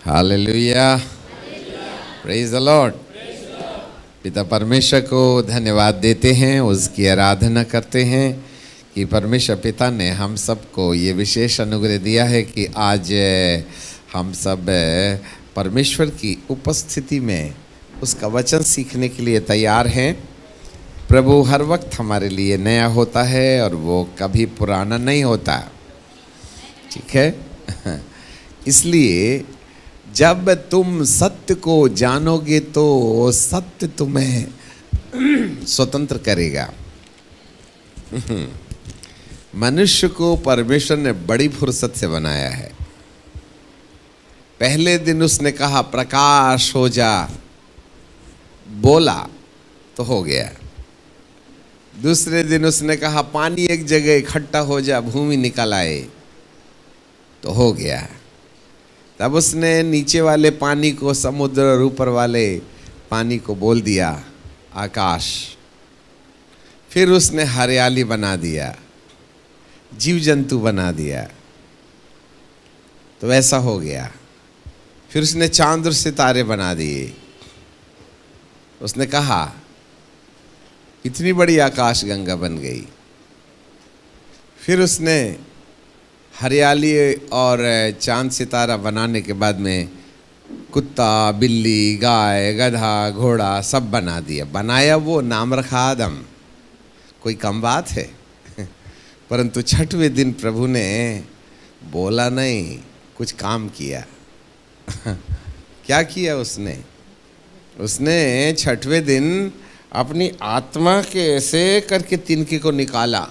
Hallelujah, praise the Lord. पिता परमेश्वर को धन्यवाद देते हैं, उसकी आराधना करते हैं कि परमेश्वर पिता ने हम सबको ये विशेष अनुग्रह दिया है कि आज हम सब परमेश्वर की उपस्थिति में उसका वचन सीखने के लिए तैयार हैं। प्रभु हर वक्त हमारे लिए नया होता है और वो कभी पुराना नहीं होता, ठीक है। इसलिए जब तुम सत्य को जानोगे तो सत्य तुम्हें स्वतंत्र करेगा। मनुष्य को परमेश्वर ने बड़ी फुर्सत से बनाया है। पहले दिन उसने कहा प्रकाश हो जा, बोला तो हो गया। दूसरे दिन उसने कहा पानी एक जगह इकट्ठा हो जा, भूमि निकल आए तो हो गया। तब उसने नीचे वाले पानी को समुद्र और ऊपर वाले पानी को बोल दिया आकाश। फिर उसने हरियाली बना दिया, जीव जंतु बना दिया, तो ऐसा हो गया। फिर उसने चांद और सितारे बना दिए। उसने कहा इतनी बड़ी आकाश गंगा बन गई। फिर उसने हरियाली और चांद सितारा बनाने के बाद में कुत्ता, बिल्ली, गाय, गधा, घोड़ा सब बना दिया। बनाया वो, नाम रखा आदम। कोई कम बात है? परंतु छठवें दिन प्रभु ने बोला नहीं, कुछ काम किया। क्या किया उसने? उसने छठवें दिन अपनी आत्मा के ऐसे करके तिनके को निकाला,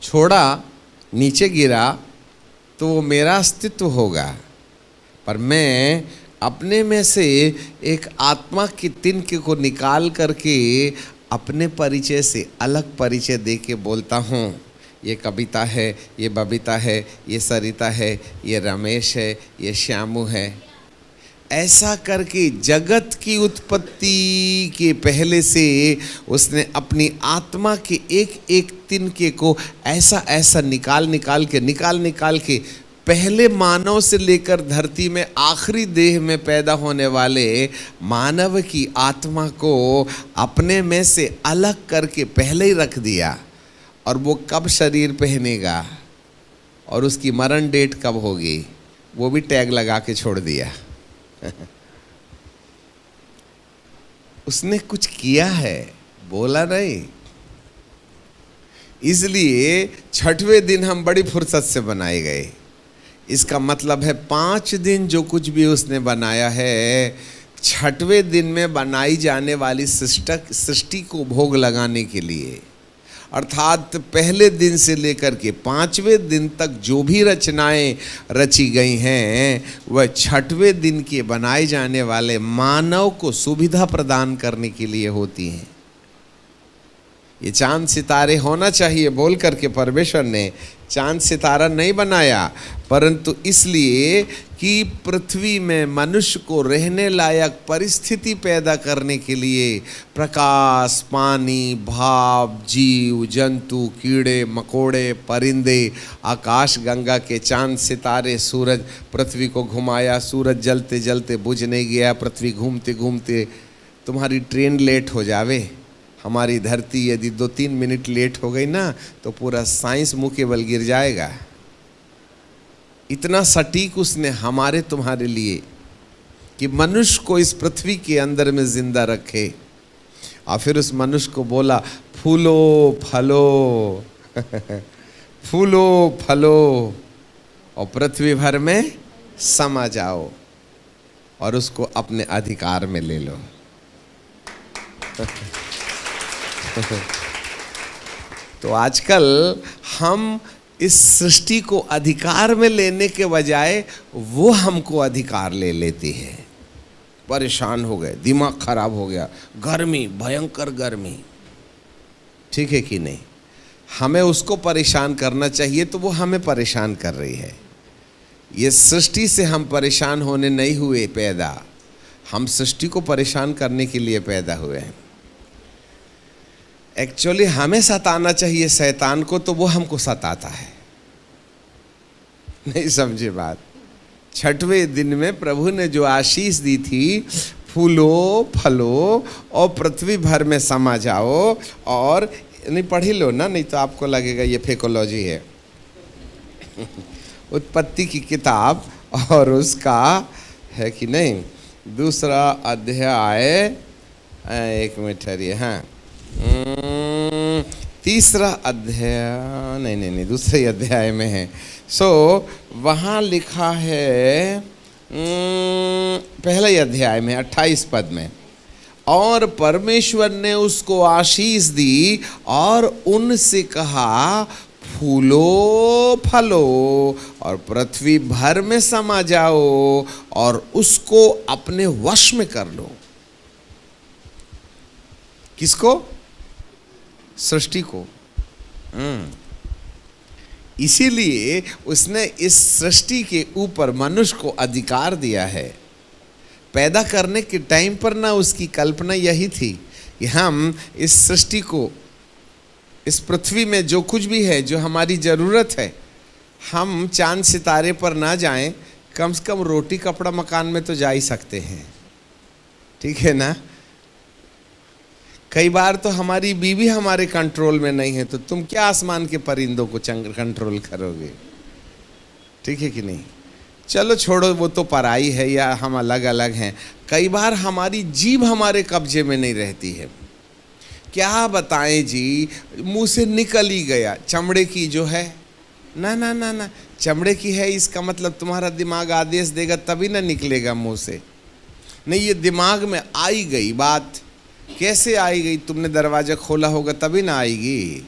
छोड़ा, नीचे गिरा तो वो मेरा अस्तित्व होगा। पर मैं अपने में से एक आत्मा की तिनके को निकाल करके अपने परिचय से अलग परिचय दे के बोलता हूँ, ये कविता है, ये बबीता है, ये सरिता है, ये रमेश है, ये श्यामू है। ऐसा करके जगत की उत्पत्ति के पहले से उसने अपनी आत्मा के एक एक तिनके को ऐसा ऐसा निकाल के पहले मानव से लेकर धरती में आखिरी देह में पैदा होने वाले मानव की आत्मा को अपने में से अलग करके पहले ही रख दिया। और वो कब शरीर पहनेगा और उसकी मरण डेट कब होगी वो भी टैग लगा के छोड़ दिया। उसने कुछ किया है, बोला नहीं। इसलिए छठवें दिन हम बड़ी फुर्सत से बनाए गए। इसका मतलब है 5 दिन जो कुछ भी उसने बनाया है, छठवें दिन में बनाई जाने वाली सृष्टि को भोग लगाने के लिए, अर्थात पहले दिन से लेकर के 5वें दिन तक जो भी रचनाएं रची गई हैं वह छठवें दिन के बनाए जाने वाले मानव को सुविधा प्रदान करने के लिए होती हैं। ये चांद सितारे होना चाहिए बोल करके परमेश्वर ने चांद सितारा नहीं बनाया, परंतु इसलिए कि पृथ्वी में मनुष्य को रहने लायक परिस्थिति पैदा करने के लिए प्रकाश, पानी, भाप, जीव जंतु, कीड़े मकोड़े, परिंदे, आकाश गंगा के चांद सितारे, सूरज पृथ्वी को घुमाया। सूरज जलते जलते बुझ नहीं गया, पृथ्वी घूमते घूमते। तुम्हारी ट्रेन लेट हो जावे, हमारी धरती यदि 2-3 मिनट लेट हो गई ना तो पूरा साइंस मुँह के बल गिर जाएगा। इतना सटीक उसने हमारे तुम्हारे लिए कि मनुष्य को इस पृथ्वी के अंदर में जिंदा रखे। और फिर उस मनुष्य को बोला फूलो फलो फूलो फलो और पृथ्वी भर में समा जाओ और उसको अपने अधिकार में ले लो। तो आजकल हम इस सृष्टि को अधिकार में लेने के बजाय वो हमको अधिकार ले लेती है। परेशान हो गए, दिमाग खराब हो गया, गर्मी, भयंकर गर्मी, ठीक है कि नहीं? हमें उसको परेशान करना चाहिए तो वो हमें परेशान कर रही है। ये सृष्टि से हम परेशान होने नहीं हुए पैदा, हम सृष्टि को परेशान करने के लिए पैदा हुए हैं। एक्चुअली हमें सताना चाहिए शैतान को, तो वो हमको सताता है। नहीं समझे बात? छठवें दिन में प्रभु ने जो आशीष दी थी, फूलो फलो और पृथ्वी भर में समा जाओ, और नहीं पढ़ ही लो ना, नहीं तो आपको लगेगा ये फेकोलॉजी है। उत्पत्ति की किताब और उसका है कि नहीं, दूसरा अध्याय, एक मिनट ठहरिए, हाँ, तीसरा अध्याय, नहीं, दूसरे अध्याय में है। वहाँ लिखा है, पहले अध्याय में 28 पद में, और परमेश्वर ने उसको आशीष दी और उनसे कहा, फूलो फलो और पृथ्वी भर में समा जाओ और उसको अपने वश में कर लो। किसको? सृष्टि को। इसीलिए उसने इस सृष्टि के ऊपर मनुष्य को अधिकार दिया है। पैदा करने के टाइम पर ना उसकी कल्पना यही थी कि हम इस सृष्टि को, इस पृथ्वी में जो कुछ भी है, जो हमारी ज़रूरत है, हम चांद सितारे पर ना जाएं, कम से कम रोटी कपड़ा मकान में तो जा ही सकते हैं, ठीक है ना। कई बार तो हमारी बीवी हमारे कंट्रोल में नहीं है, तो तुम क्या आसमान के परिंदों को कंट्रोल करोगे, ठीक है कि नहीं। चलो छोड़ो, वो तो पराई है या हम अलग अलग हैं। कई बार हमारी जीभ हमारे कब्जे में नहीं रहती है। क्या बताएं जी, मुंह से निकल ही गया, चमड़े की जो है ना ना ना ना, चमड़े की है, इसका मतलब तुम्हारा दिमाग आदेश देगा तभी ना निकलेगा मुंह से। नहीं, ये दिमाग में आई गई बात। कैसे आई गई? तुमने दरवाज़ा खोला होगा तभी ना आएगी।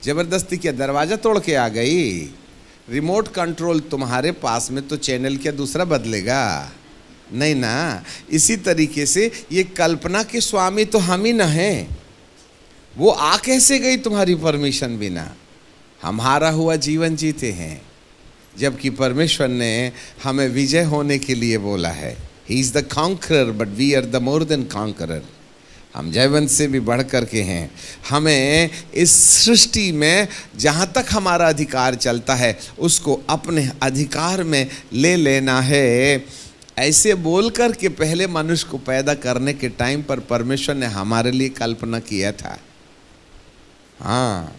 ज़बरदस्ती क्या दरवाज़ा तोड़ के आ गई? रिमोट कंट्रोल तुम्हारे पास में, तो चैनल क्या दूसरा बदलेगा? नहीं ना। इसी तरीके से ये कल्पना के स्वामी तो हम ही ना हैं। वो आ कैसे गई तुम्हारी परमिशन बिना? हम हारा हुआ जीवन जीते हैं, जबकि परमेश्वर ने हमें विजय होने के लिए बोला है। He is the conqueror but we are the more than conqueror. हम जयवंत से भी बढ़ कर के हैं। हमें इस सृष्टि में जहाँ तक हमारा अधिकार चलता है, उसको अपने अधिकार में ले लेना है। ऐसे बोल कर के पहले मनुष्य को पैदा करने के टाइम पर परमेश्वर ने हमारे लिए कल्पना किया था। हाँ,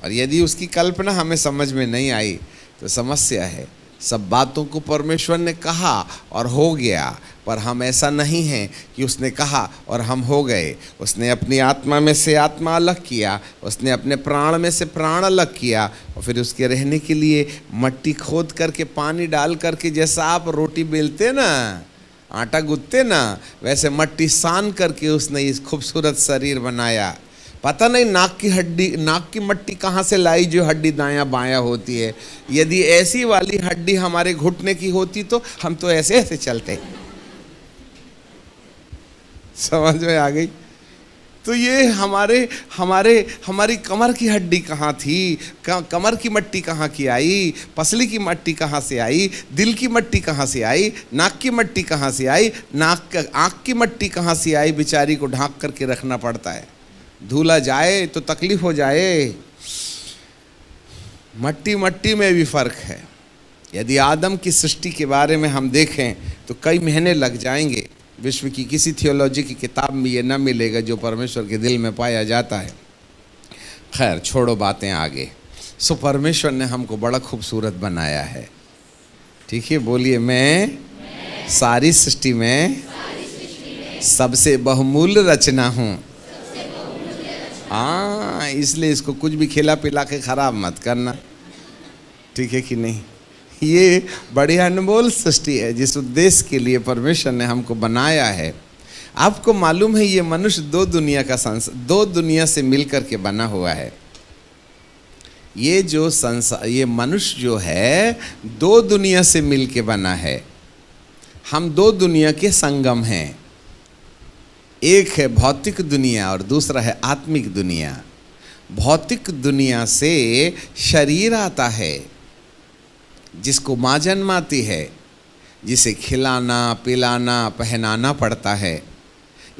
और यदि उसकी कल्पना हमें समझ में नहीं आई तो समस्या है। सब बातों को परमेश्वर ने कहा और हो गया, पर हम ऐसा नहीं हैं कि उसने कहा और हम हो गए। उसने अपनी आत्मा में से आत्मा अलग किया, उसने अपने प्राण में से प्राण अलग किया, और फिर उसके रहने के लिए मट्टी खोद करके पानी डाल करके, जैसा आप रोटी बेलते ना, आटा गूंथते ना, वैसे मट्टी सान करके उसने इस खूबसूरत शरीर बनाया। पता नहीं नाक की हड्डी, नाक की मट्टी कहाँ से लाई जो हड्डी दायां बायां होती है। यदि ऐसी वाली हड्डी हमारे घुटने की होती तो हम तो ऐसे ऐसे चलते। समझ में आ गई? तो ये हमारी कमर की हड्डी कहाँ थी? कमर की मट्टी कहाँ की आई? पसली की मट्टी कहाँ से आई? दिल की मट्टी कहाँ से आई? नाक की मट्टी कहाँ से आई? आँख की मट्टी कहाँ से आई? बेचारी को ढांक करके रखना पड़ता है, धुला जाए तो तकलीफ हो जाए। मट्टी मट्टी में भी फर्क है। यदि आदम की सृष्टि के बारे में हम देखें तो कई महीने लग जाएंगे। विश्व की किसी थियोलॉजी की किताब में ये न मिलेगा जो परमेश्वर के दिल में पाया जाता है। खैर, छोड़ो बातें आगे। सो परमेश्वर ने हमको बड़ा खूबसूरत बनाया है, ठीक है। बोलिए, मैं सारी सृष्टि में सबसे बहुमूल्य रचना हूँ। हाँ, इसलिए इसको कुछ भी खिला पिला के खराब मत करना, ठीक है कि नहीं। ये बड़ी अनमोल सृष्टि है जिस उद्देश्य के लिए परमेश्वर ने हमको बनाया है। आपको मालूम है ये मनुष्य दो दुनिया से मिलकर के बना हुआ है। ये मनुष्य जो है दो दुनिया से मिल के बना है। हम दो दुनिया के संगम हैं। एक है भौतिक दुनिया और दूसरा है आत्मिक दुनिया। भौतिक दुनिया से शरीर आता है जिसको माँ जन्माती है, जिसे खिलाना पिलाना पहनाना पड़ता है।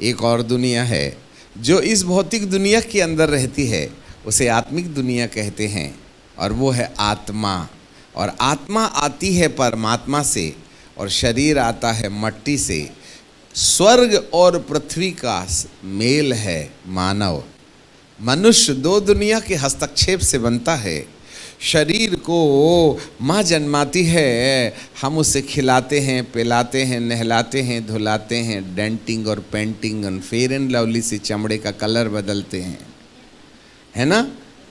एक और दुनिया है जो इस भौतिक दुनिया के अंदर रहती है, उसे आत्मिक दुनिया कहते हैं, और वो है आत्मा। और आत्मा आती है परमात्मा से और शरीर आता है मट्टी से। स्वर्ग और पृथ्वी का मेल है मानव। मनुष्य दो दुनिया के हस्तक्षेप से बनता है। शरीर को माँ जन्माती है, हम उसे खिलाते हैं, पिलाते हैं, नहलाते हैं, धुलाते हैं, डेंटिंग और पेंटिंग और फेयर एंड लवली से चमड़े का कलर बदलते हैं, है ना।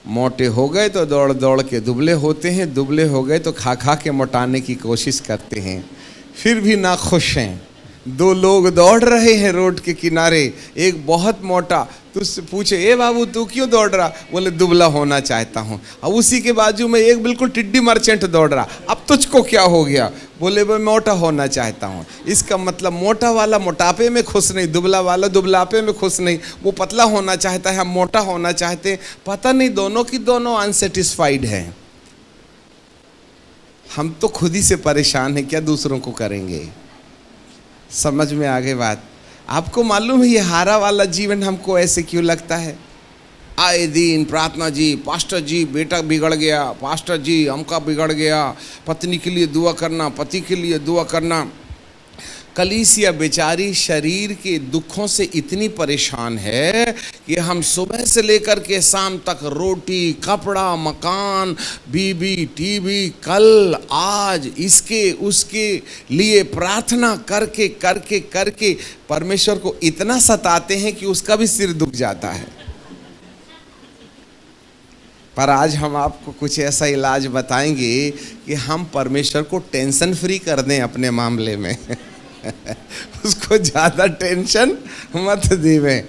मोटे हो गए तो दौड़ दौड़ के दुबले होते हैं, दुबले हो गए तो खा खा के मोटाने की कोशिश करते हैं, फिर भी ना खुश हैं। दो लोग दौड़ रहे हैं रोड के किनारे, एक बहुत मोटा, तुझसे पूछे ए बाबू तू क्यों दौड़ रहा, बोले दुबला होना चाहता हूँ। अब उसी के बाजू में एक बिल्कुल टिड्डी मर्चेंट दौड़ रहा, अब तुझको क्या हो गया, बोले मैं मोटा होना चाहता हूँ। इसका मतलब मोटा वाला मोटापे में खुश नहीं, दुबला वाला दुबलापे में खुश नहीं, वो पतला होना चाहता है, हम मोटा होना चाहते हैं। पता नहीं दोनों की दोनों अनसेटिस्फाइड हैं। हम तो खुद ही से परेशान हैं, क्या दूसरों को करेंगे। समझ में आ गई बात। आपको मालूम है ये हारा वाला जीवन हमको ऐसे क्यों लगता है। आए दिन प्रार्थना जी, पास्टर जी बेटा बिगड़ गया, पास्टर जी हमका बिगड़ गया, पत्नी के लिए दुआ करना, पति के लिए दुआ करना। कलीसिया बेचारी शरीर के दुखों से इतनी परेशान है कि हम सुबह से लेकर के शाम तक रोटी, कपड़ा, मकान, बीबी, टीवी, कल आज इसके उसके लिए प्रार्थना करके करके करके परमेश्वर को इतना सताते हैं कि उसका भी सिर दुख जाता है। पर आज हम आपको कुछ ऐसा इलाज बताएंगे कि हम परमेश्वर को टेंशन फ्री कर दें अपने मामले में। उसको ज़्यादा टेंशन मत देवें,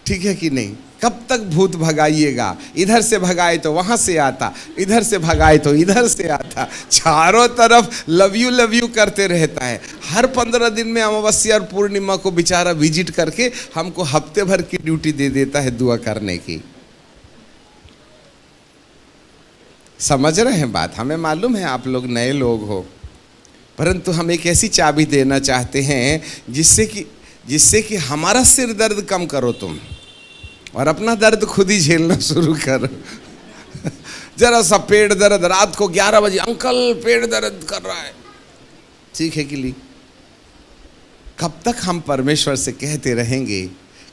ठीक है कि नहीं। कब तक भूत भगाइएगा, इधर से भगाए तो वहाँ से आता, इधर से भगाए तो इधर से आता, चारों तरफ लव यू करते रहता है। हर 15 दिन में अमावस्या और पूर्णिमा को बेचारा विजिट करके हमको हफ्ते भर की ड्यूटी दे देता है दुआ करने की। समझ रहे हैं बात। हमें मालूम है आप लोग नए लोग हो, परंतु हम एक ऐसी चाबी देना चाहते हैं जिससे कि हमारा सिर दर्द कम करो तुम, और अपना दर्द खुद ही झेलना शुरू करो। जरा सा पेट दर्द, रात को 11 बजे अंकल पेट दर्द कर रहा है, ठीक है कि नहीं। कब तक हम परमेश्वर से कहते रहेंगे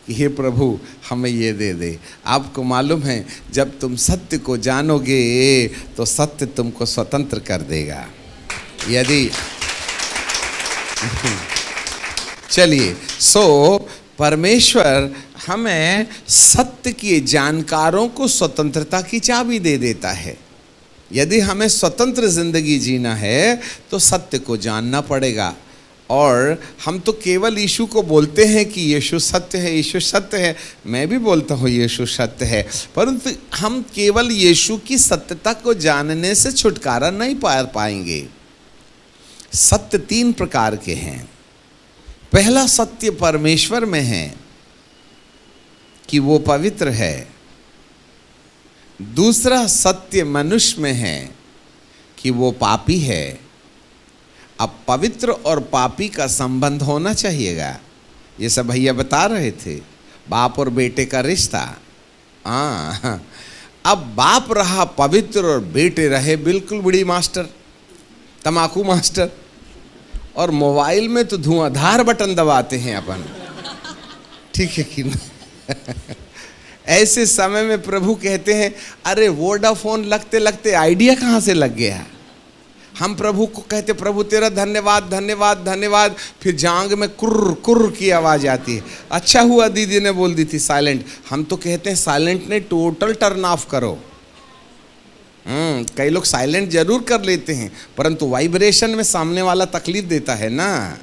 कि हे प्रभु हमें ये दे दे। आपको मालूम है जब तुम सत्य को जानोगे तो सत्य तुमको स्वतंत्र कर देगा। यदि चलिए परमेश्वर हमें सत्य के जानकारों को स्वतंत्रता की चाबी दे देता है। यदि हमें स्वतंत्र जिंदगी जीना है तो सत्य को जानना पड़ेगा। और हम तो केवल यीशु को बोलते हैं कि यीशु सत्य है, यीशु सत्य है। मैं भी बोलता हूँ यीशु सत्य है, परंतु हम केवल यीशु की सत्यता को जानने से छुटकारा नहीं पा पाएंगे। सत्य 3 प्रकार के हैं। पहला सत्य परमेश्वर में है कि वो पवित्र है। दूसरा सत्य मनुष्य में है कि वो पापी है। अब पवित्र और पापी का संबंध होना चाहिएगा। ये सब भैया बता रहे थे, बाप और बेटे का रिश्ता। अब बाप रहा पवित्र और बेटे रहे बिल्कुल बड़ी मास्टर, तमाकू मास्टर, और मोबाइल में तो धुआंधार बटन दबाते हैं अपन, ठीक है कि नहीं। ऐसे समय में प्रभु कहते हैं अरे वोडाफोन लगते लगते आइडिया कहाँ से लग गया। हम प्रभु को कहते प्रभु तेरा धन्यवाद धन्यवाद धन्यवाद, फिर जांग में कुर्र कुर्र की आवाज़ आती है। अच्छा हुआ दीदी ने बोल दी थी साइलेंट। हम तो कहते हैं साइलेंट नहीं, टोटल टर्न ऑफ करो। कई लोग साइलेंट जरूर कर लेते हैं, परंतु वाइब्रेशन में सामने वाला तकलीफ देता है ना।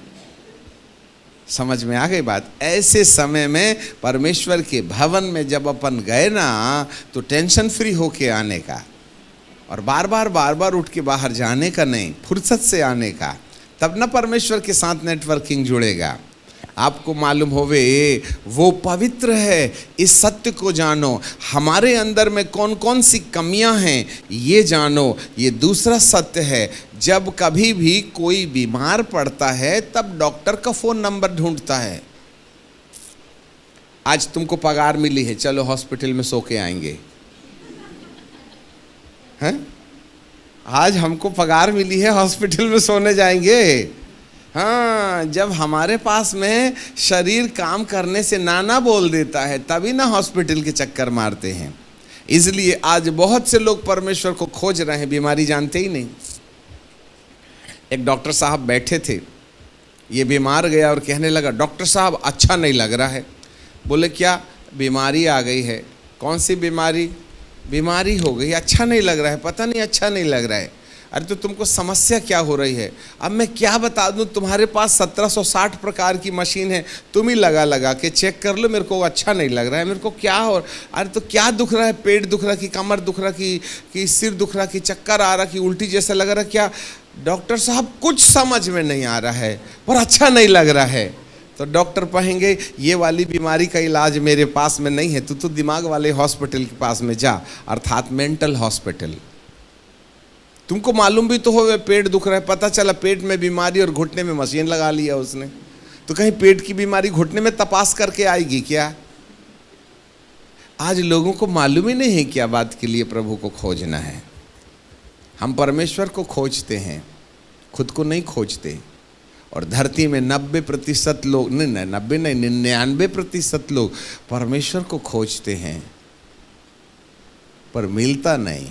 समझ में आ गई बात। ऐसे समय में परमेश्वर के भवन में जब अपन गए ना तो टेंशन फ्री होके आने का, और बार बार उठ के बाहर जाने का नहीं, फुर्सत से आने का, तब ना परमेश्वर के साथ नेटवर्किंग जुड़ेगा। आपको मालूम होवे वो पवित्र है, इस सत्य को जानो। हमारे अंदर में कौन कौन सी कमियां हैं ये जानो। ये दूसरा सत्य है। जब कभी भी कोई बीमार पड़ता है तब डॉक्टर का फ़ोन नंबर ढूंढता है। आज तुमको पगार मिली है, चलो हॉस्पिटल में सो के आएंगे, हैं? आज हमको पगार मिली है, हॉस्पिटल में सोने जाएंगे। हाँ, जब हमारे पास में शरीर काम करने से ना बोल देता है तभी ना हॉस्पिटल के चक्कर मारते हैं। इसलिए आज बहुत से लोग परमेश्वर को खोज रहे हैं, बीमारी जानते ही नहीं। एक डॉक्टर साहब बैठे थे, ये बीमार गया और कहने लगा, डॉक्टर साहब अच्छा नहीं लग रहा है। बोले क्या? बीमारी आ गई है। कौन सी बीमारी? बीमारी हो गई, अच्छा नहीं लग रहा है। पता नहीं अच्छा नहीं लग रहा है। अरे तो तुमको समस्या क्या हो रही है? अब मैं क्या बता दूं, तुम्हारे पास 1760 प्रकार की मशीन है, तुम ही लगा के चेक कर लो, मेरे को अच्छा नहीं लग रहा है, मेरे को क्या हो। अरे तो क्या दुख रहा है? पेट दुख रहा, कि कमर दुख रहा, कि सिर दुख रहा, कि चक्कर आ रहा, कि उल्टी जैसा लग रहा, क्या? डॉक्टर साहब कुछ समझ में नहीं आ रहा है, पर अच्छा नहीं लग रहा है। तो डॉक्टर कहेंगे, ये वाली बीमारी का इलाज मेरे पास में नहीं है, तू तो दिमाग वाले हॉस्पिटल के पास में जा, अर्थात मेंटल हॉस्पिटल। तुमको मालूम भी तो हो पेट दुख रहा है, पता चला पेट में बीमारी और घुटने में मशीन लगा लिया उसने, तो कहीं पेट की बीमारी घुटने में तपास करके आएगी क्या? आज लोगों को मालूम ही नहीं है क्या बात के लिए प्रभु को खोजना है। हम परमेश्वर को खोजते हैं, खुद को नहीं खोजते। और धरती में 90% लोग, नहीं 90 नहीं 99% लोग परमेश्वर को खोजते हैं, पर मिलता नहीं।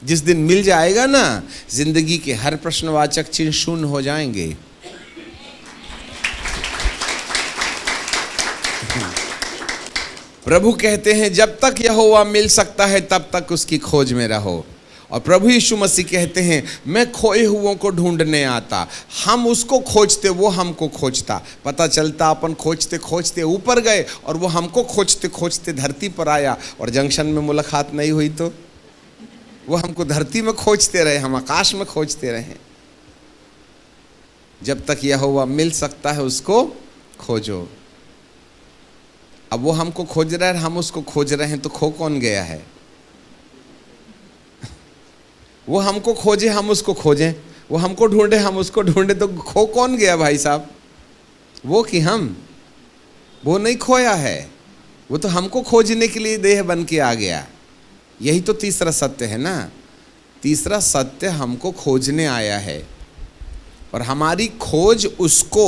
जिस दिन मिल जाएगा ना, जिंदगी के हर प्रश्नवाचक चिन्ह शून्य हो जाएंगे। प्रभु कहते हैं, जब तक यहोवा मिल सकता है तब तक उसकी खोज में रहो। और प्रभु यीशु मसीह कहते हैं, मैं खोए हुओं को ढूंढने आता। हम उसको खोजते, वो हमको खोजता। पता चलता अपन खोजते खोजते ऊपर गए और वो हमको खोजते खोजते धरती पर आया, और जंक्शन में मुलाकात नहीं हुई तो वो हमको धरती में खोजते रहे, हम आकाश में खोजते रहे। जब तक यहोवा मिल सकता है उसको खोजो। अब वो हमको खोज रहा है, हम उसको खोज रहे हैं, तो खो कौन गया है? वो हमको खोजे, हम उसको खोजें, वो हमको ढूंढे, हम उसको ढूंढे, तो खो कौन गया भाई साहब? वो कि हम? वो नहीं खोया है, वो तो हमको खोजने के लिए देह बन के आ गया। यही तो तीसरा सत्य है ना। तीसरा सत्य हमको खोजने आया है, और हमारी खोज उसको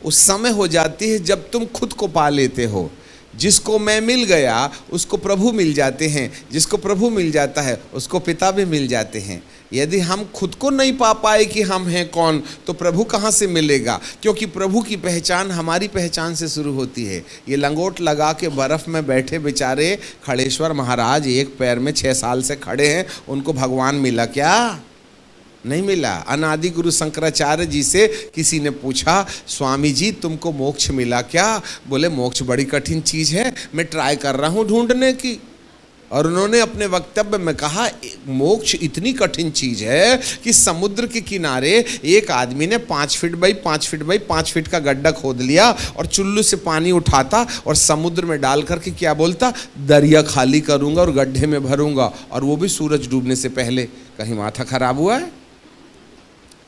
उस समय हो जाती है जब तुम खुद को पा लेते हो। जिसको मैं मिल गया उसको प्रभु मिल जाते हैं, जिसको प्रभु मिल जाता है उसको पिता भी मिल जाते हैं। यदि हम खुद को नहीं पा पाए कि हम हैं कौन, तो प्रभु कहाँ से मिलेगा? क्योंकि प्रभु की पहचान हमारी पहचान से शुरू होती है। ये लंगोट लगा के बर्फ़ में बैठे बेचारे खड़ेश्वर महाराज एक पैर में 6 साल से खड़े हैं, उनको भगवान मिला क्या? नहीं मिला। अनादि गुरु शंकराचार्य जी से किसी ने पूछा, स्वामी जी तुमको मोक्ष मिला क्या? बोले मोक्ष बड़ी कठिन चीज़ है, मैं ट्राई कर रहा हूँ ढूंढने की। और उन्होंने अपने वक्तव्य में कहा, मोक्ष इतनी कठिन चीज़ है कि समुद्र के किनारे एक आदमी ने 5 feet by 5 feet by 5 feet का गड्ढा खोद लिया और चुल्लू से पानी उठाता और समुद्र में डाल करके क्या बोलता, दरिया खाली करूँगा और गड्ढे में भरूँगा, और वो भी सूरज डूबने से पहले। कहीं माथा खराब हुआ है?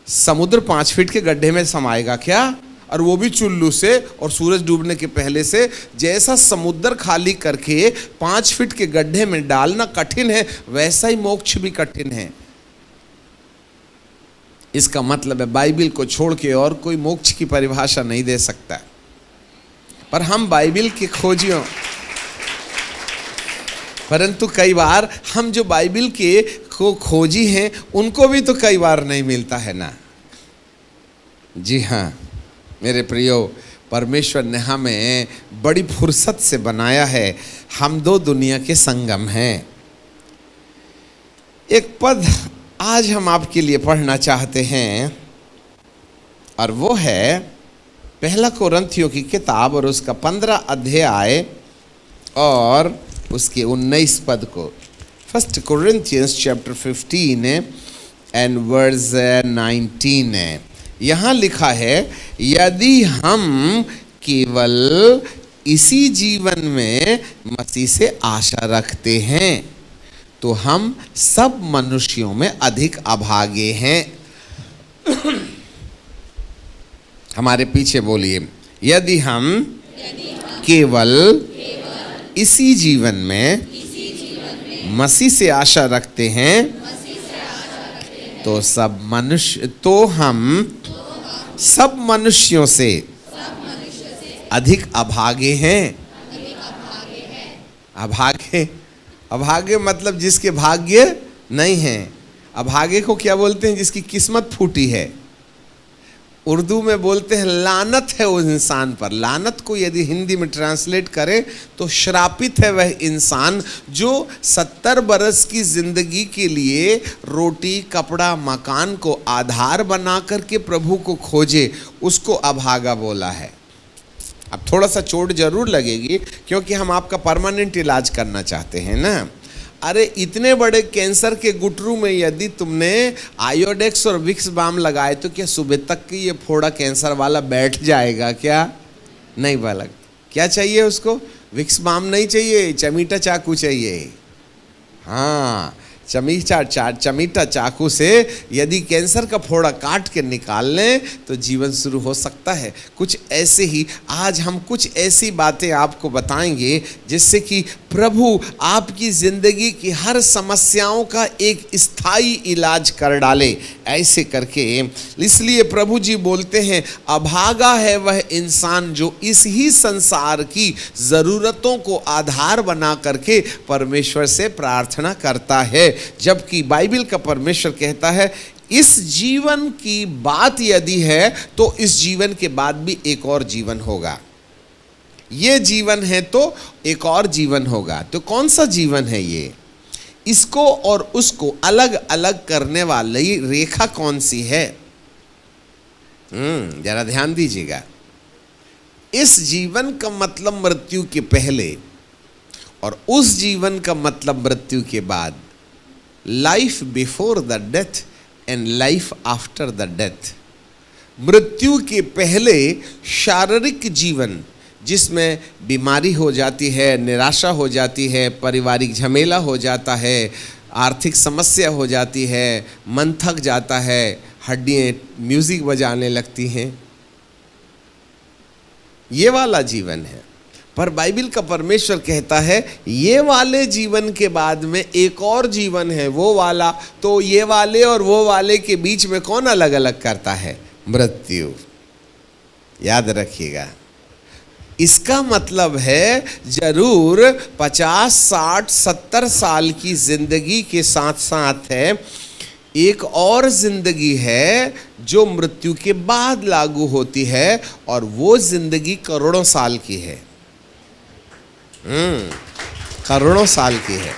समुद्र 5 फीट के गड्ढे में समाएगा क्या? और वो भी चुल्लू से, और सूरज डूबने के पहले से। जैसा समुद्र खाली करके 5 फीट के गड्ढे में डालना कठिन है, वैसा ही मोक्ष भी कठिन है। इसका मतलब है बाइबिल को छोड़ के और कोई मोक्ष की परिभाषा नहीं दे सकता। पर हम बाइबिल के खोजियों, परंतु कई बार हम जो बाइबिल के को खोजी हैं उनको भी तो कई बार नहीं मिलता है ना। जी हाँ मेरे प्रियो, परमेश्वर ने हमें बड़ी फुर्सत से बनाया है। हम दो दुनिया के संगम हैं। एक पद आज हम आपके लिए पढ़ना चाहते हैं, और वो है 1 कोरिन्थियों की किताब और उसका 15 अध्याय और उसके 19 पद को। 1 Corinthians chapter 15 and verse 19 यहाँ लिखा है, यदि हम केवल इसी जीवन में मसीह से आशा रखते हैं तो हम सब मनुष्यों में अधिक अभागे हैं। हमारे पीछे बोलिए, यदि हम केवल इसी जीवन में मसीह से आशा रखते हैं तो हम सब मनुष्यों से अधिक अभागे हैं। अभागे, अभागे मतलब जिसके भाग्य नहीं है। अभागे को क्या बोलते हैं? जिसकी किस्मत फूटी है। उर्दू में बोलते हैं लानत है उस इंसान पर। लानत को यदि हिंदी में ट्रांसलेट करें तो श्रापित है वह इंसान जो 70 बरस की जिंदगी के लिए रोटी कपड़ा मकान को आधार बना करके प्रभु को खोजे, उसको अभागा बोला है। अब थोड़ा सा चोट जरूर लगेगी क्योंकि हम आपका परमानेंट इलाज करना चाहते हैं ना। अरे इतने बड़े कैंसर के गुटरू में यदि तुमने आयोडेक्स और विक्स बाम लगाए तो क्या सुबह तक की ये फोड़ा कैंसर वाला बैठ जाएगा? क्या नहीं बालक। क्या चाहिए उसको? विक्स बाम नहीं चाहिए, चमीटा चाकू चाहिए। हाँ, चमीटा चाकू से यदि कैंसर का फोड़ा काट के निकाल लें तो जीवन शुरू हो सकता है। कुछ ऐसे ही आज हम कुछ ऐसी बातें आपको बताएंगे जिससे कि प्रभु आपकी जिंदगी की हर समस्याओं का एक स्थायी इलाज कर डाले। ऐसे करके इसलिए प्रभु जी बोलते हैं अभागा है वह इंसान जो इस ही संसार की ज़रूरतों को आधार बना करके परमेश्वर से प्रार्थना करता है, जबकि बाइबल का परमेश्वर कहता है इस जीवन की बात यदि है तो इस जीवन के बाद भी एक और जीवन होगा। ये जीवन है तो एक और जीवन होगा। तो कौन सा जीवन है ये? इसको और उसको अलग अलग करने वाली रेखा कौन सी है? जरा ध्यान दीजिएगा। इस जीवन का मतलब मृत्यु के पहले और उस जीवन का मतलब मृत्यु के बाद। Life before the death and life after the death. मृत्यु के पहले शारीरिक जीवन जिसमें बीमारी हो जाती है, निराशा हो जाती है, पारिवारिक झमेला हो जाता है, आर्थिक समस्या हो जाती है, मन थक जाता है, हड्डियाँ म्यूजिक बजाने लगती हैं, ये वाला जीवन है। पर बाइबल का परमेश्वर कहता है ये वाले जीवन के बाद में एक और जीवन है, वो वाला। तो ये वाले और वो वाले के बीच में कौन अलग अलग करता है? मृत्यु। याद रखिएगा। इसका मतलब है जरूर 50, 60, 70 साल की जिंदगी के साथ साथ है एक और जिंदगी है जो मृत्यु के बाद लागू होती है, और वो जिंदगी करोड़ों साल की है। करोड़ों साल की है।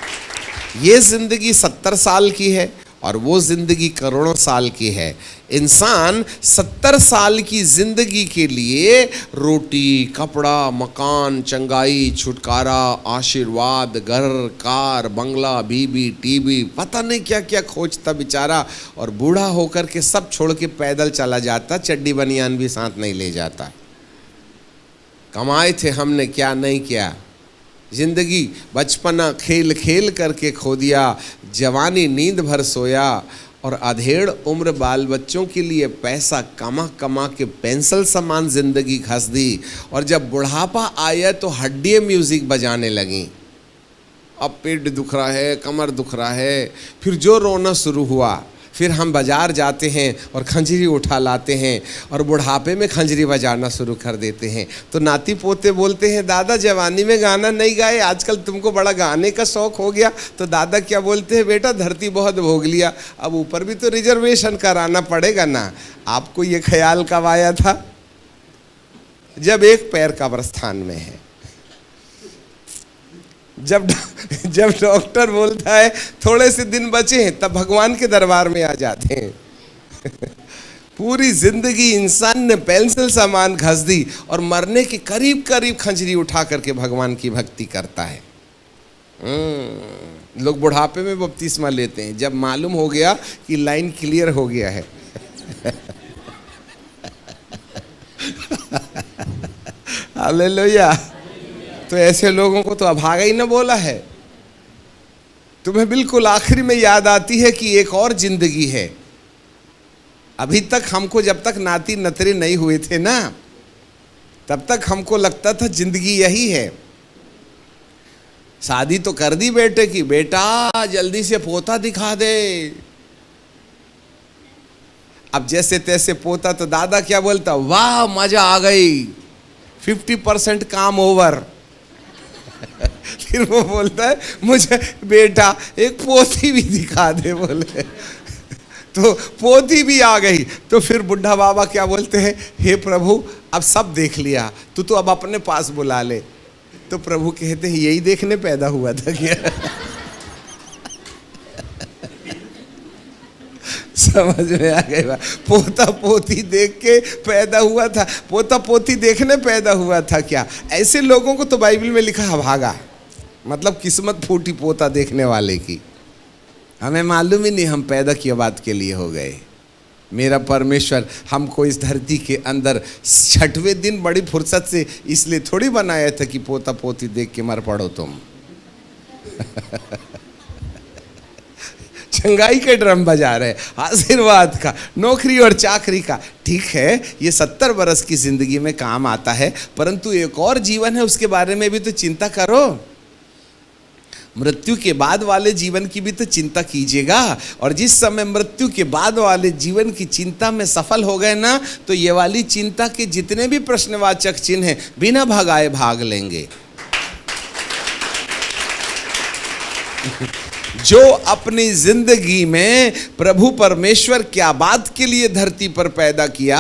ये जिंदगी 70 साल की है और वो जिंदगी करोड़ों साल की है। इंसान 70 साल की जिंदगी के लिए रोटी कपड़ा मकान चंगाई छुटकारा आशीर्वाद घर कार बंगला बीबी टीवी पता नहीं क्या क्या खोजता बेचारा, और बूढ़ा होकर के सब छोड़ के पैदल चला जाता, चड्डी बनियान भी साथ नहीं ले जाता। कमाए थे हमने क्या नहीं किया। जिंदगी बचपना खेल खेल करके खो दिया, जवानी नींद भर सोया, और अधेड़ उम्र बाल बच्चों के लिए पैसा कमा कमा के पेंसिल समान जिंदगी घस दी, और जब बुढ़ापा आया तो हड्डियाँ म्यूजिक बजाने लगीं। अब पेट दुख रहा है, कमर दुख रहा है, फिर जो रोना शुरू हुआ। फिर हम बाजार जाते हैं और खंजरी उठा लाते हैं और बुढ़ापे में खंजरी बजाना शुरू कर देते हैं। तो नाती पोते बोलते हैं दादा जवानी में गाना नहीं गाए, आजकल तुमको बड़ा गाने का शौक हो गया। तो दादा क्या बोलते हैं, बेटा धरती बहुत भोग लिया, अब ऊपर भी तो रिजर्वेशन कराना पड़ेगा ना। आपको ये ख्याल कब आया था? जब एक पैर कब्रिस्तान में है, जब डॉक्टर बोलता है थोड़े से दिन बचे हैं, तब भगवान के दरबार में आ जाते हैं। पूरी जिंदगी इंसान ने पेंसिल सामान घस दी और मरने के करीब करीब खंजरी उठा करके भगवान की भक्ति करता है। लोग बुढ़ापे में बपतिस्मा लेते हैं जब मालूम हो गया कि लाइन क्लियर हो गया है। हालेलुया। तो ऐसे लोगों को तो अभागा ही न बोला है। तुम्हें बिल्कुल आखिरी में याद आती है कि एक और जिंदगी है। अभी तक हमको जब तक नाती नतरे नहीं हुए थे ना, तब तक हमको लगता था जिंदगी यही है। शादी तो कर दी बेटे की, बेटा जल्दी से पोता दिखा दे। अब जैसे तैसे पोता तो दादा क्या बोलता, वाह मजा आ गई, 50% काम ओवर। फिर वो बोलता है मुझे बेटा एक पोती भी दिखा दे, बोले तो पोती भी आ गई। तो फिर बुढ़ा बाबा क्या बोलते हैं, हे प्रभु अब सब देख लिया, तू तो अब अपने पास बुला ले। तो प्रभु कहते हैं यही देखने पैदा हुआ था क्या? समझ में आ गई बात? पोता पोती देख के पैदा हुआ था, पोता पोती देखने पैदा हुआ था क्या? ऐसे लोगों को तो बाइबल में लिखा है भागा, मतलब किस्मत फूटी पोता देखने वाले की। हमें मालूम ही नहीं हम पैदा किया बात के लिए हो गए। मेरा परमेश्वर हमको इस धरती के अंदर 6वें दिन बड़ी फुर्सत से इसलिए थोड़ी बनाया था कि पोता पोती देख के मर पड़ो तुम। चंगाई के ड्रम बजा रहे, आशीर्वाद का, नौकरी और चाकरी का। ठीक है, ये 70 बरस की जिंदगी में काम आता है, परंतु एक और जीवन है, उसके बारे में भी तो चिंता करो। मृत्यु के बाद वाले जीवन की भी तो चिंता कीजिएगा। और जिस समय मृत्यु के बाद वाले जीवन की चिंता में सफल हो गए ना, तो ये वाली चिंता के जितने भी प्रश्नवाचक चिन्ह हैं बिना भगाए भाग लेंगे। जो अपनी जिंदगी में प्रभु परमेश्वर क्या बात के लिए धरती पर पैदा किया,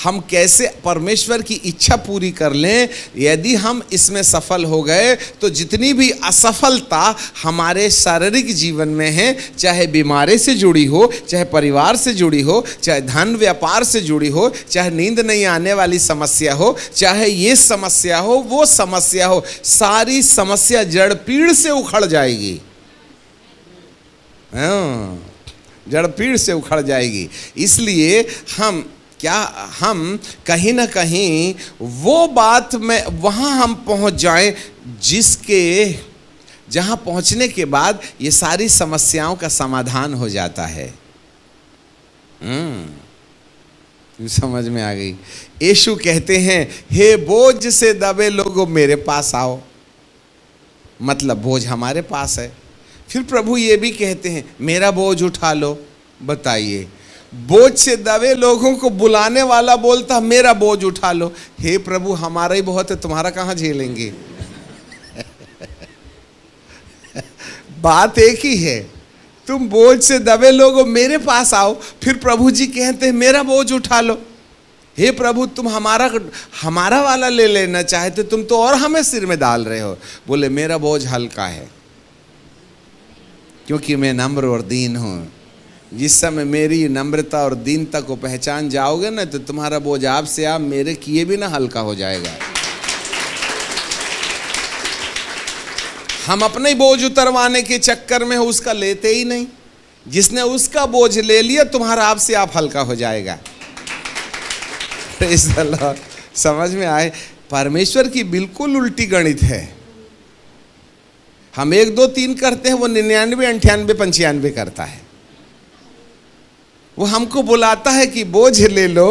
हम कैसे परमेश्वर की इच्छा पूरी कर लें, यदि हम इसमें सफल हो गए तो जितनी भी असफलता हमारे शारीरिक जीवन में है, चाहे बीमारी से जुड़ी हो, चाहे परिवार से जुड़ी हो, चाहे धन व्यापार से जुड़ी हो, चाहे नींद नहीं आने वाली समस्या हो, चाहे ये समस्या हो वो समस्या हो, सारी समस्या जड़ पीड़ से उखड़ जाएगी। जड़ पीड़ से उखड़ जाएगी। इसलिए हम कहीं ना कहीं वो बात में वहाँ हम पहुँच जाएं जहाँ पहुँचने के बाद ये सारी समस्याओं का समाधान हो जाता है। समझ में आ गई? यीशु कहते हैं हे बोझ से दबे लोगों मेरे पास आओ, मतलब बोझ हमारे पास है। फिर प्रभु ये भी कहते हैं मेरा बोझ उठा लो। बताइए, बोझ से दबे लोगों को बुलाने वाला बोलता मेरा बोझ उठा लो। हे प्रभु हमारा ही बहुत है, तुम्हारा कहाँ झेलेंगे? बात एक ही है, तुम बोझ से दबे लोगों मेरे पास आओ। फिर प्रभु जी कहते हैं मेरा बोझ उठा लो। हे प्रभु तुम हमारा वाला ले लेना चाहते, तुम तो और हमें सिर में डाल रहे हो। बोले मेरा बोझ हल्का है क्योंकि मैं नम्र और दीन हूँ। जिस समय मेरी नम्रता और दीनता को पहचान जाओगे ना, तो तुम्हारा बोझ आपसे आप मेरे किए भी ना हल्का हो जाएगा। हम अपने बोझ उतरवाने के चक्कर में उसका लेते ही नहीं। जिसने उसका बोझ ले लिया तुम्हारा आपसे आप हल्का हो जाएगा। Praise the Lord. समझ में आए? परमेश्वर की बिल्कुल उल्टी गणित है। हम 1 2 3 करते हैं, वो 99 98 95 करता है। वो हमको बुलाता है कि बोझ ले लो,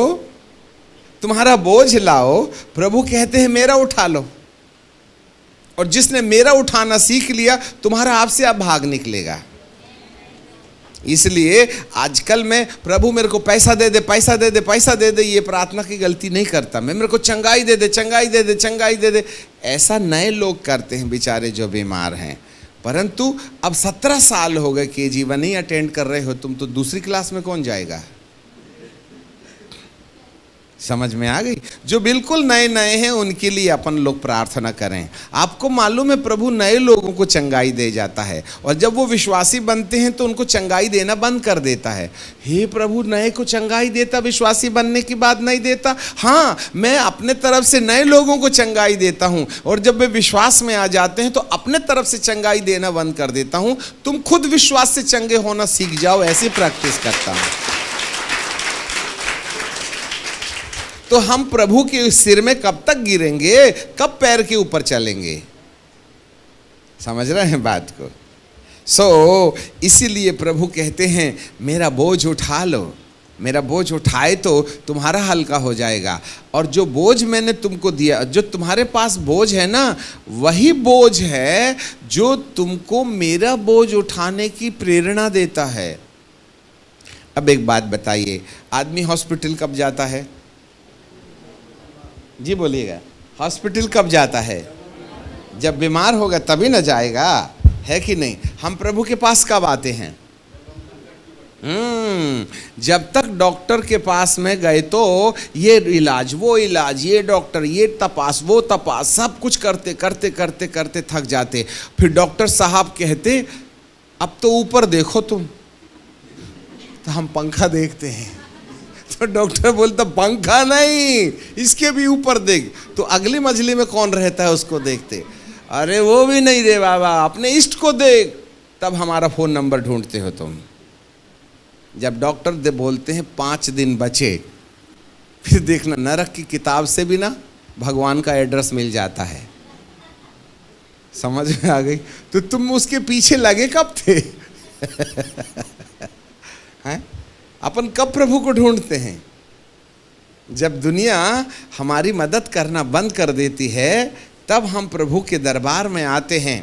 तुम्हारा बोझ लाओ। प्रभु कहते हैं मेरा उठा लो। और जिसने मेरा उठाना सीख लिया तुम्हारा आपसे आप भाग निकलेगा। इसलिए आजकल मैं प्रभु मेरे को पैसा दे दे, पैसा दे दे, पैसा दे दे, ये प्रार्थना की गलती नहीं करता मैं। मेरे को चंगाई दे दे, चंगाई दे दे, चंगाई दे दे, ऐसा नए लोग करते हैं बेचारे जो बीमार हैं। परंतु अब 17 साल हो गए KG1 ही अटेंड कर रहे हो तुम, तो दूसरी क्लास में कौन जाएगा? समझ में आ गई? जो बिल्कुल नए नए हैं उनके लिए अपन लोग प्रार्थना करें। आपको मालूम है प्रभु नए लोगों को चंगाई दे जाता है, और जब वो विश्वासी बनते हैं तो उनको चंगाई देना बंद कर देता है। हे प्रभु नए को चंगाई देता, विश्वासी बनने की बात नहीं देता। हाँ, मैं अपने तरफ से नए लोगों को चंगाई देता हूँ, और जब वे विश्वास में आ जाते हैं तो अपने तरफ से चंगाई देना बंद कर देता हूँ। तुम खुद विश्वास से चंगे होना सीख जाओ, ऐसी प्रैक्टिस करता हूँ। तो हम प्रभु के सिर में कब तक गिरेंगे, कब पैर के ऊपर चलेंगे? समझ रहे हैं बात को? इसीलिए प्रभु कहते हैं मेरा बोझ उठा लो। मेरा बोझ उठाए तो तुम्हारा हल्का हो जाएगा। और जो बोझ मैंने तुमको दिया, जो तुम्हारे पास बोझ है ना, वही बोझ है जो तुमको मेरा बोझ उठाने की प्रेरणा देता है। अब एक बात बताइए, आदमी हॉस्पिटल कब जाता है? जी बोलिएगा, हॉस्पिटल कब जाता है? जब बीमार होगा तभी ना जाएगा, है कि नहीं? हम प्रभु के पास कब आते हैं? जब तक डॉक्टर के पास में गए तो ये इलाज वो इलाज, ये डॉक्टर ये तपास वो तपास, सब कुछ करते करते करते करते थक जाते। फिर डॉक्टर साहब कहते अब तो ऊपर देखो तुम, तो हम पंखा देखते हैं। तो डॉक्टर बोलता पंखा नहीं, इसके भी ऊपर देख। तो अगली मंजिली में कौन रहता है उसको देखते। अरे वो भी नहीं रे बाबा, अपने इष्ट को देख। तब हमारा फोन नंबर ढूंढते हो तुम। जब डॉक्टर बोलते हैं 5 दिन बचे, फिर देखना नरक की किताब से भी ना भगवान का एड्रेस मिल जाता है। समझ में आ गई? तो तुम उसके पीछे लगे कब थे? हैं? अपन कब प्रभु को ढूंढते हैं? जब दुनिया हमारी मदद करना बंद कर देती है, तब हम प्रभु के दरबार में आते हैं।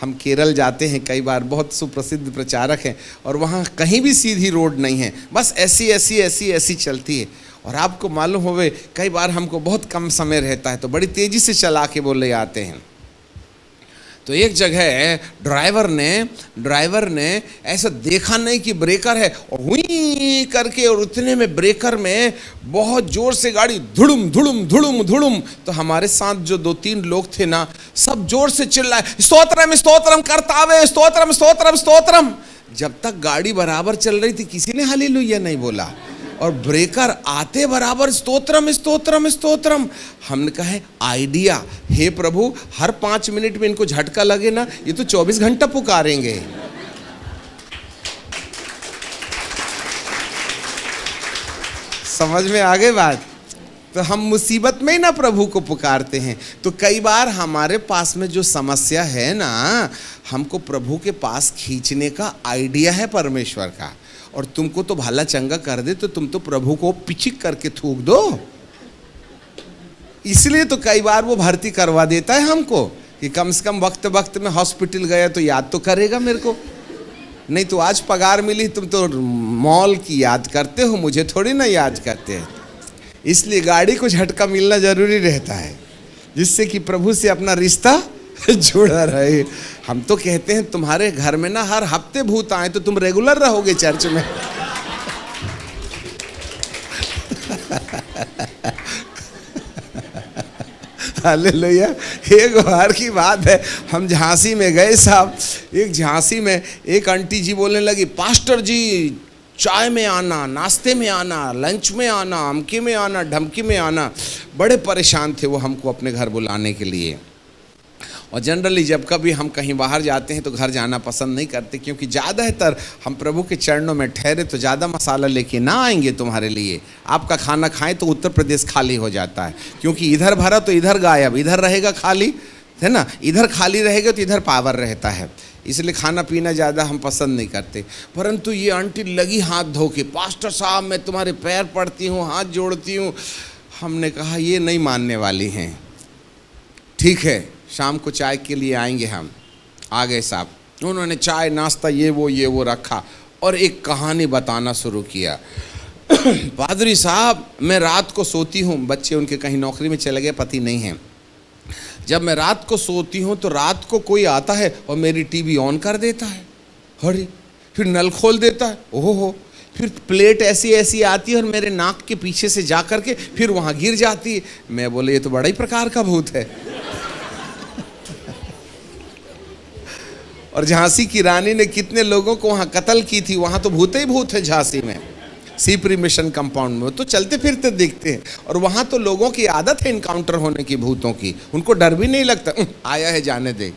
हम केरल जाते हैं कई बार, बहुत सुप्रसिद्ध प्रचारक हैं, और वहाँ कहीं भी सीधी रोड नहीं है, बस ऐसी ऐसी ऐसी ऐसी चलती है। और आपको मालूम होवे, कई बार हमको बहुत कम समय रहता है तो बड़ी तेज़ी से चला के वो ले आते हैं। तो एक जगह ड्राइवर ने ऐसा देखा नहीं कि ब्रेकर है, और हुई करके, और उतने में ब्रेकर में बहुत जोर से गाड़ी धुड़ुम धुड़ुम धुड़ुम धुड़ुम। तो हमारे साथ जो 2-3 लोग थे ना, सब जोर से चिल्लाए स्तोत्रम स्तोत्रम करतावे, स्तोत्रम स्तोत्रम स्तोत्रम। जब तक गाड़ी बराबर चल रही थी किसी ने हालेलुया नहीं बोला, और ब्रेकर आते बराबर स्तोत्रम स्तोत्रम स्तोत्रम। हमने कहा आइडिया, हे प्रभु हर 5 मिनट में इनको झटका लगे ना, ये तो 24 घंटा पुकारेंगे। समझ में आ गई बात? तो हम मुसीबत में ही ना प्रभु को पुकारते हैं। तो कई बार हमारे पास में जो समस्या है ना, हमको प्रभु के पास खींचने का आइडिया है परमेश्वर का, और तुमको तो भला चंगा कर दे तो तुम तो प्रभु को पिचिक करके थूक दो। इसलिए तो कई बार वो भर्ती करवा देता है हमको कि कम से कम वक्त वक्त में हॉस्पिटल गया तो याद तो करेगा मेरे को। नहीं तो आज पगार मिली, तुम तो मॉल की याद करते हो, मुझे थोड़ी ना याद करते हैं। इसलिए गाड़ी को झटका मिलना जरूरी रहता है, जिससे कि प्रभु से अपना रिश्ता जुड़ा रहे। हम तो कहते हैं तुम्हारे घर में ना हर हफ्ते भूत आए तो तुम रेगुलर रहोगे चर्च में। हालेलुया। एक बार की बात है, हम झांसी में गए साहब। एक झांसी में एक आंटी जी बोलने लगी, पास्टर जी चाय में आना, नाश्ते में आना, लंच में आना, अमके में आना, ढमकी में आना। बड़े परेशान थे वो हमको अपने घर बुलाने के लिए। और जनरली जब कभी हम कहीं बाहर जाते हैं तो घर जाना पसंद नहीं करते, क्योंकि ज़्यादातर हम प्रभु के चरणों में ठहरे तो ज़्यादा मसाला लेके ना आएंगे तुम्हारे लिए। आपका खाना खाएं तो उत्तर प्रदेश खाली हो जाता है, क्योंकि इधर भरा तो इधर गायब, इधर रहेगा खाली, है ना? इधर खाली रहेगा तो इधर पावर रहता है। इसलिए खाना पीना ज़्यादा हम पसंद नहीं करते। परंतु ये आंटी लगी हाथ धो के, पास्टर साहब मैं तुम्हारे पैर पड़ती हूँ, हाथ जोड़ती हूँ। हमने कहा ये नहीं मानने वाली हैं। ठीक है, शाम को चाय के लिए आएंगे हम। आ गए साहब, उन्होंने चाय नाश्ता ये वो रखा, और एक कहानी बताना शुरू किया। पादरी साहब मैं रात को सोती हूँ, बच्चे उनके कहीं नौकरी में चले गए, पति नहीं है। जब मैं रात को सोती हूँ तो रात को कोई आता है और मेरी टीवी ऑन कर देता है, हरी, फिर नल खोल देता है, ओहो हो, फिर प्लेट ऐसी ऐसी आती है और मेरे नाक के पीछे से जा कर के फिर वहाँ गिर जाती है। मैं बोले ये तो बड़ा ही प्रकार का भूत है। और झांसी की रानी ने कितने लोगों को वहाँ कत्ल की थी, वहाँ तो भूत ही भूत है झांसी में, सीपरी मिशन कंपाउंड में तो चलते फिरते दिखते हैं। और वहाँ तो लोगों की आदत है इनकाउंटर होने की भूतों की, उनको डर भी नहीं लगता, आया है जाने दे।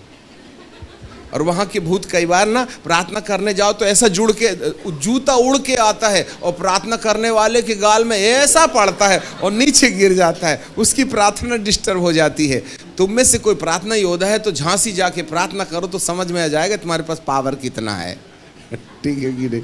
और वहाँ के भूत कई बार ना प्रार्थना करने जाओ तो ऐसा जुड़ के जूता उड़ के आता है और प्रार्थना करने वाले के गाल में ऐसा पड़ता है और नीचे गिर जाता है, उसकी प्रार्थना डिस्टर्ब हो जाती है। तुम में से कोई प्रार्थना योद्धा है तो झांसी जाके प्रार्थना करो तो समझ में आ जाएगा तुम्हारे पास पावर कितना है। ठीक है कि नहीं?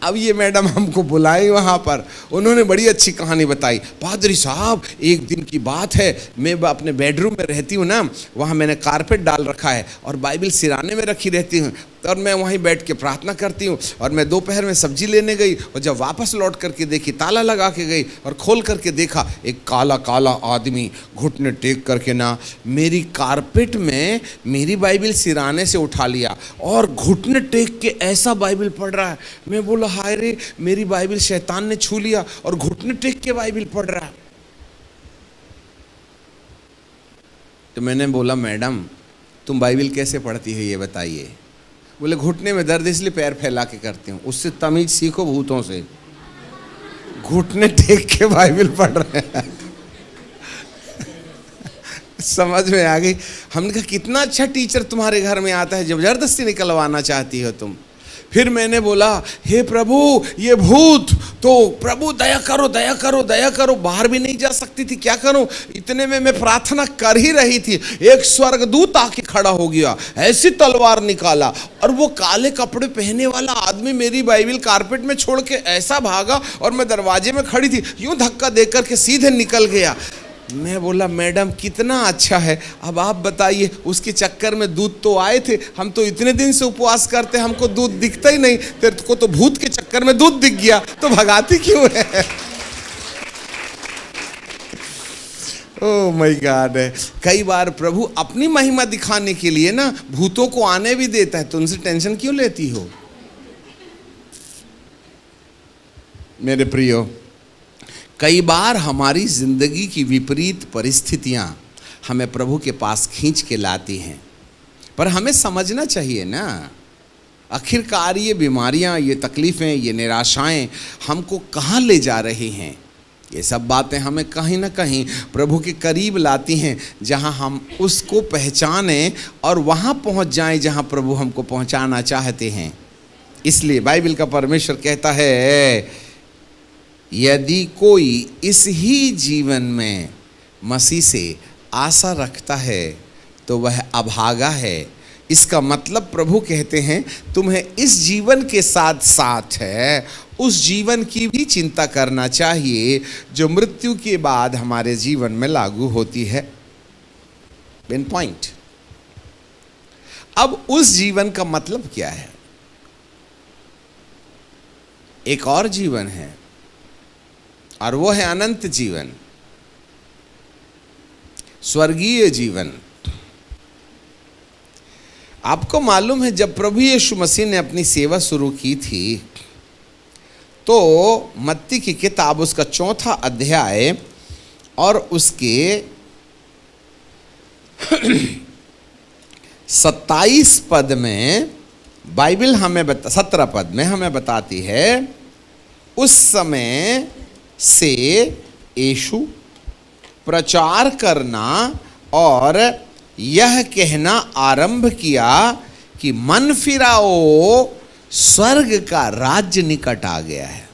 अब ये मैडम हमको बुलाई वहाँ पर, उन्होंने बड़ी अच्छी कहानी बताई। पादरी साहब एक दिन की बात है, मैं अपने बेडरूम में रहती हूँ ना, वहाँ मैंने कारपेट डाल रखा है और बाइबल सिराने में रखी रहती हूँ। और मैं वहीं बैठ के प्रार्थना करती हूँ। और मैं दोपहर में सब्जी लेने गई और जब वापस लौट करके देखी, ताला लगा के गई और खोल करके देखा, एक काला काला आदमी घुटने टेक करके ना मेरी कारपेट में मेरी बाइबिल सिराने से उठा लिया और घुटने टेक के ऐसा बाइबिल पढ़ रहा है। मैं बोला हाय रे, मेरी बाइबिल शैतान ने छू लिया और घुटने टेक के बाइबिल पढ़ रहा है। तो मैंने बोला मैडम तुम बाइबिल कैसे पढ़ती हो ये बताइए। बोले घुटने में दर्द इसलिए पैर फैला के करती हूँ। उससे तमीज सीखो भूतों से, घुटने टेक के बाइबिल पढ़ रहे हैं। समझ में आ गई। हमने कहा कितना अच्छा टीचर तुम्हारे घर में आता है, जबरदस्ती निकलवाना चाहती हो तुम। फिर मैंने बोला हे प्रभु ये भूत, तो प्रभु दया करो दया करो दया करो। बाहर भी नहीं जा सकती थी, क्या करूं। इतने में मैं प्रार्थना कर ही रही थी, एक स्वर्गदूत आके खड़ा हो गया, ऐसी तलवार निकाला और वो काले कपड़े पहने वाला आदमी मेरी बाइबिल कारपेट में छोड़ के ऐसा भागा और मैं दरवाजे में खड़ी थी, यूं धक्का देकर के सीधे निकल गया। मैं बोला मैडम कितना अच्छा है, अब आप बताइए उसके चक्कर में दूध तो आए थे, हम तो इतने दिन से उपवास करते हमको दूध दिखता ही नहीं, तेरे को तो भूत के चक्कर में दूध दिख गया, तो भगाती क्यों है। Oh my God. कई बार प्रभु अपनी महिमा दिखाने के लिए ना भूतों को आने भी देता है, तो उनसे टेंशन क्यों लेती हो। मेरे प्रियो, कई बार हमारी जिंदगी की विपरीत परिस्थितियां हमें प्रभु के पास खींच के लाती हैं, पर हमें समझना चाहिए ना, आखिरकार ये बीमारियां, ये तकलीफ़ें, ये निराशाएं हमको कहाँ ले जा रही हैं। ये सब बातें हमें कहीं ना कहीं प्रभु के करीब लाती हैं, जहाँ हम उसको पहचानें और वहाँ पहुँच जाएं जहाँ प्रभु हमको पहुँचाना चाहते हैं। इसलिए बाइबल का परमेश्वर कहता है यदि कोई इस ही जीवन में मसीह से आशा रखता है तो वह अभागा है। इसका मतलब प्रभु कहते हैं तुम्हें इस जीवन के साथ साथ है उस जीवन की भी चिंता करना चाहिए जो मृत्यु के बाद हमारे जीवन में लागू होती है। Main point. अब उस जीवन का मतलब क्या है। एक और जीवन है और वो है अनंत जीवन, स्वर्गीय जीवन। आपको मालूम है जब प्रभु यीशु मसीह ने अपनी सेवा शुरू की थी तो मत्ती की किताब उसका 4 अध्याय और उसके 27 पद में बाइबल हमें 17 पद में हमें बताती है उस समय से यीशु प्रचार करना और यह कहना आरंभ किया कि मन फिराओ, स्वर्ग का राज्य निकट आ गया है।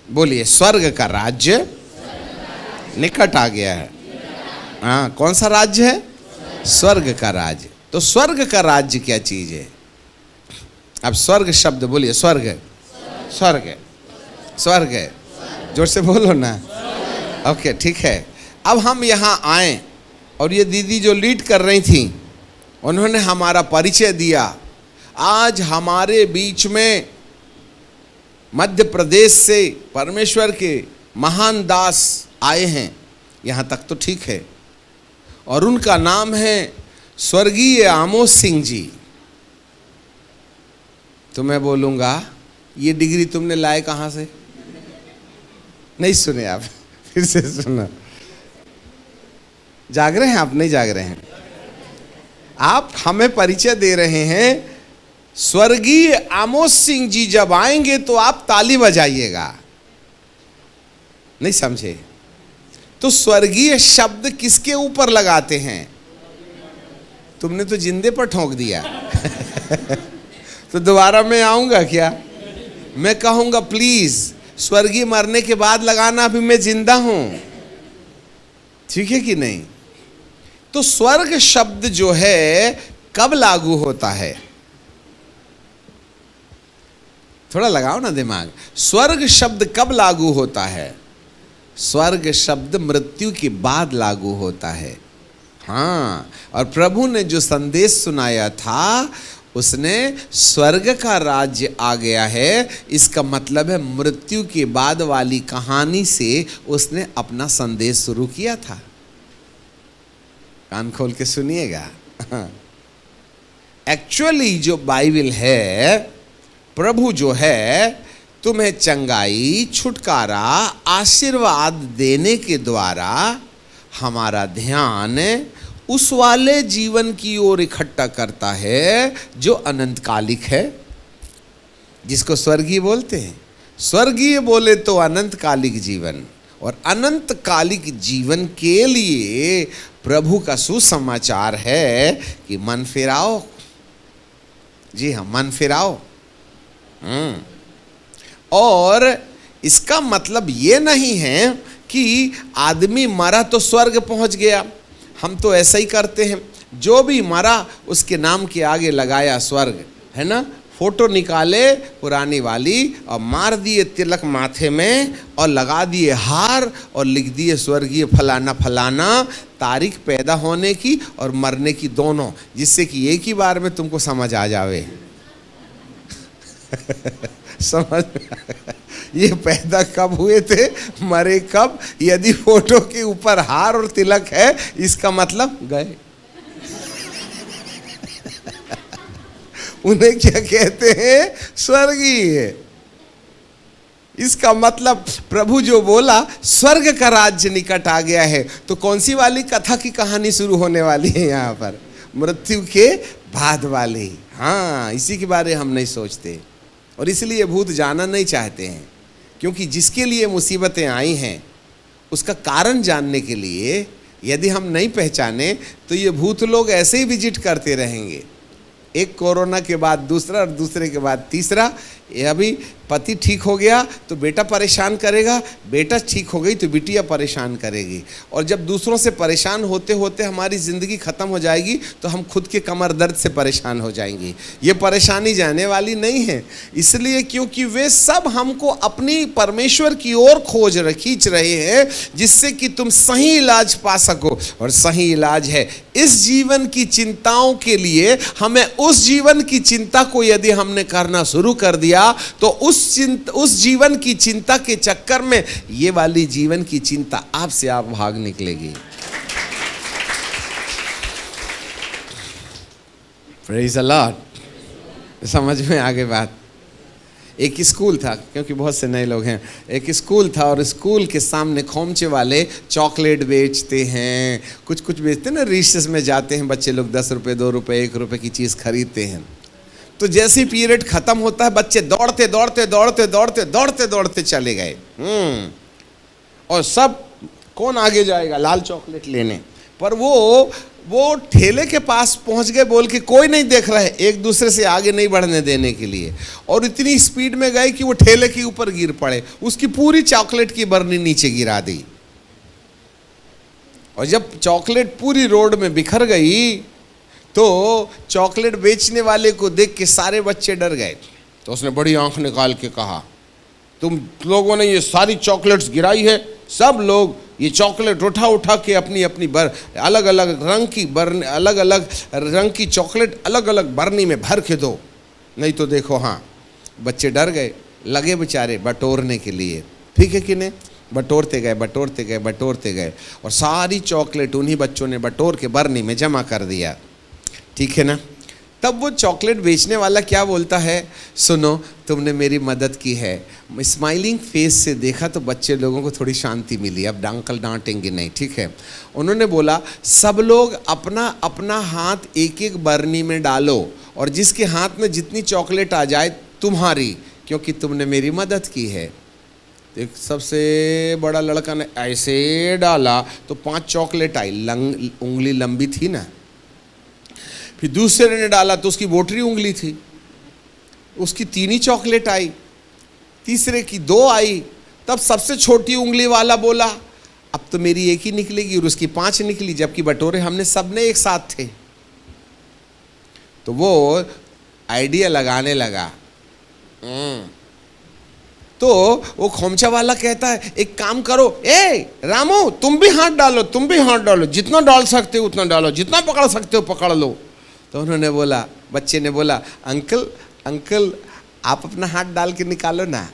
बोलिए स्वर्ग का राज्य निकट आ गया है। हाँ, कौन सा राज्य है? स्वर्ग का राज्य। तो स्वर्ग का राज्य क्या चीज है? अब स्वर्ग शब्द बोलिए, स्वर्ग स्वर्ग स्वर्ग है, जोर से बोलो ना। ओके ठीक है। अब हम यहाँ आए और ये दीदी जो लीड कर रही थी उन्होंने हमारा परिचय दिया। आज हमारे बीच में मध्य प्रदेश से परमेश्वर के महान दास आए हैं, यहाँ तक तो ठीक है, और उनका नाम है स्वर्गीय आमोस सिंह जी। तो मैं बोलूँगा ये डिग्री तुमने लाए कहाँ से? नहीं सुने आप? फिर से सुना। जाग रहे हैं आप? नहीं जाग रहे हैं आप? हमें परिचय दे रहे हैं स्वर्गीय आमोस सिंह जी जब आएंगे तो आप ताली बजाइएगा। नहीं समझे? तो स्वर्गीय शब्द किसके ऊपर लगाते हैं? तुमने तो जिंदे पर ठोक दिया। तो दोबारा मैं आऊंगा क्या? मैं कहूंगा प्लीज स्वर्गीय मरने के बाद लगाना, अभी मैं जिंदा हूं। ठीक है कि नहीं? तो स्वर्ग शब्द जो है कब लागू होता है? थोड़ा लगाओ ना दिमाग। स्वर्ग शब्द कब लागू होता है? स्वर्ग शब्द मृत्यु के बाद लागू होता है। हाँ, और प्रभु ने जो संदेश सुनाया था उसने स्वर्ग का राज्य आ गया है, इसका मतलब है मृत्यु के बाद वाली कहानी से उसने अपना संदेश शुरू किया था। कान खोल के सुनिएगा। एक्चुअली जो बाइबल है, प्रभु जो है तुम्हें चंगाई, छुटकारा, आशीर्वाद देने के द्वारा हमारा ध्यान उस वाले जीवन की ओर इकट्ठा करता है जो अनंतकालिक है, जिसको स्वर्गीय बोलते हैं। स्वर्गीय बोले तो अनंतकालिक जीवन, और अनंतकालिक जीवन के लिए प्रभु का सुसमाचार है कि मन फिराओ। जी हाँ, मन फिराओ। और इसका मतलब ये नहीं है कि आदमी मरा तो स्वर्ग पहुंच गया। हम तो ऐसा ही करते हैं, जो भी मरा उसके नाम के आगे लगाया स्वर्ग, है ना, फोटो निकाले पुरानी वाली और मार दिए तिलक माथे में और लगा दिए हार और लिख दिए स्वर्गीय फलाना फलाना, तारीख पैदा होने की और मरने की दोनों, जिससे कि एक ही बार में तुमको समझ आ जावे। समझ ये पैदा कब हुए थे, मरे कब, यदि फोटो के ऊपर हार और तिलक है इसका मतलब गए। उन्हें क्या कहते हैं, स्वर्गीय। इसका मतलब प्रभु जो बोला स्वर्ग का राज्य निकट आ गया है, तो कौन सी वाली कथा की कहानी शुरू होने वाली है यहाँ पर, मृत्यु के बाद वाली। हाँ, इसी के बारे हम नहीं सोचते और इसलिए भूत जाना नहीं चाहते हैं, क्योंकि जिसके लिए मुसीबतें आई हैं उसका कारण जानने के लिए यदि हम नहीं पहचाने तो ये भूत लोग ऐसे ही विजिट करते रहेंगे। एक कोरोना के बाद दूसरा और दूसरे के बाद तीसरा। ये अभी पति ठीक हो गया तो बेटा परेशान करेगा, बेटा ठीक हो गई तो बिटिया परेशान करेगी, और जब दूसरों से परेशान होते होते हमारी ज़िंदगी ख़त्म हो जाएगी तो हम खुद के कमर दर्द से परेशान हो जाएंगे। ये परेशानी जाने वाली नहीं है, इसलिए क्योंकि वे सब हमको अपनी परमेश्वर की ओर खींच रहे हैं, जिससे कि तुम सही इलाज पा सको। और सही इलाज है इस जीवन की चिंताओं के लिए हमें उस जीवन की चिंता को यदि हमने करना शुरू कर दिया तो उस जीवन की चिंता के चक्कर में ये वाली जीवन की चिंता आपसे आप भाग निकलेगी। Praise the Lord. समझ में आगे बात। एक स्कूल था, क्योंकि बहुत से नए लोग हैं, एक स्कूल था और स्कूल के सामने खोमचे वाले चॉकलेट बेचते हैं, कुछ बेचते हैं ना, रिसेस में जाते हैं बच्चे लोग, 10 रुपये 2 रुपये 1 रुपये की चीज़ खरीदते हैं। तो जैसे ही पीरियड खत्म होता है बच्चे दौड़ते दौड़ते दौड़ते दौड़ते दौड़ते दौड़ते चले गए। और सब कौन आगे जाएगा लाल चॉकलेट लेने, पर वो ठेले के पास पहुंच गए बोल के कोई नहीं देख रहा है, एक दूसरे से आगे नहीं बढ़ने देने के लिए, और इतनी स्पीड में गए कि वो ठेले के ऊपर गिर पड़े, उसकी पूरी चॉकलेट की बरनी नीचे गिरा दी। और जब चॉकलेट पूरी रोड में बिखर गई तो चॉकलेट बेचने वाले को देख के सारे बच्चे डर गए। तो उसने बड़ी आंख निकाल के कहा, तुम लोगों ने ये सारी चॉकलेट्स गिराई है, सब लोग ये चॉकलेट उठा उठा के अपनी अपनी अलग अलग रंग की चॉकलेट अलग अलग बरनी में भर के दो, नहीं तो देखो। हाँ, बच्चे डर गए, लगे बेचारे बटोरने के लिए, ठीक है कि नहीं, बटोरते गए और सारी चॉकलेट उन्हीं बच्चों ने बटोर के बरनी में जमा कर दिया, ठीक है ना। तब वो चॉकलेट बेचने वाला क्या बोलता है, सुनो तुमने मेरी मदद की है। स्माइलिंग फेस से देखा तो बच्चे लोगों को थोड़ी शांति मिली, अब अंकल डांटेंगे नहीं, ठीक है। उन्होंने बोला सब लोग अपना अपना हाथ एक एक बरनी में डालो और जिसके हाथ में जितनी चॉकलेट आ जाए तुम्हारी, क्योंकि तुमने मेरी मदद की है। एक सबसे बड़ा लड़का ने ऐसे डाला तो 5 चॉकलेट आई, उंगली लंबी थी ना। फिर दूसरे ने डाला तो उसकी बोटरी उंगली थी, उसकी 3 ही चॉकलेट आई। तीसरे की 2 आई। तब सबसे छोटी उंगली वाला बोला अब तो मेरी एक ही निकलेगी, और उसकी 5 निकली, जबकि बटोरे हमने सबने एक साथ थे। तो वो आइडिया लगाने लगा, तो वो खोमचा वाला कहता है एक काम करो, ए रामू तुम भी हाथ डालो, तुम भी हाथ डालो, जितना डाल सकते हो उतना डालो, जितना पकड़ सकते हो पकड़ लो। तो उन्होंने बोला, बच्चे ने बोला, अंकल अंकल आप अपना हाथ डाल के निकालो ना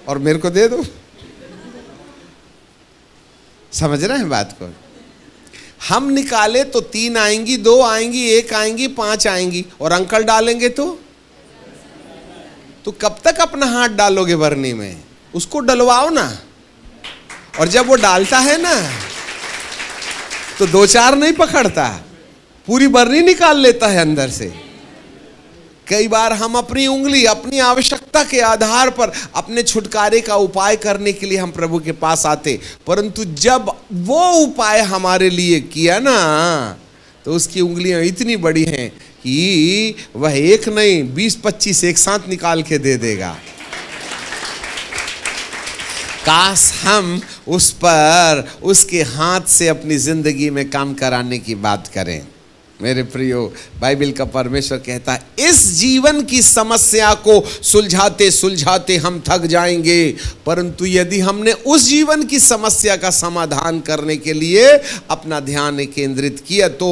और मेरे को दे दो। समझ रहे हैं बात को? हम निकाले तो 3 आएंगी, 2 आएंगी, 1 आएंगी, 5 आएंगी, और अंकल डालेंगे तो कब तक अपना हाथ डालोगे बरनी में? उसको डलवाओ ना। और जब वो डालता है ना तो 2-4 नहीं पकड़ता, पूरी बरनी निकाल लेता है अंदर से। कई बार हम अपनी उंगली अपनी आवश्यकता के आधार पर अपने छुटकारे का उपाय करने के लिए हम प्रभु के पास आते, परंतु जब वो उपाय हमारे लिए किया ना तो उसकी उंगलियां इतनी बड़ी हैं कि वह एक नहीं 20-25 एक साथ निकाल के दे देगा। काश हम उस पर उसके हाथ से अपनी जिंदगी में काम कराने की बात करें। मेरे प्रियो, बाइबल का परमेश्वर कहता है इस जीवन की समस्या को सुलझाते सुलझाते हम थक जाएंगे, परंतु यदि हमने उस जीवन की समस्या का समाधान करने के लिए अपना ध्यान केंद्रित किया तो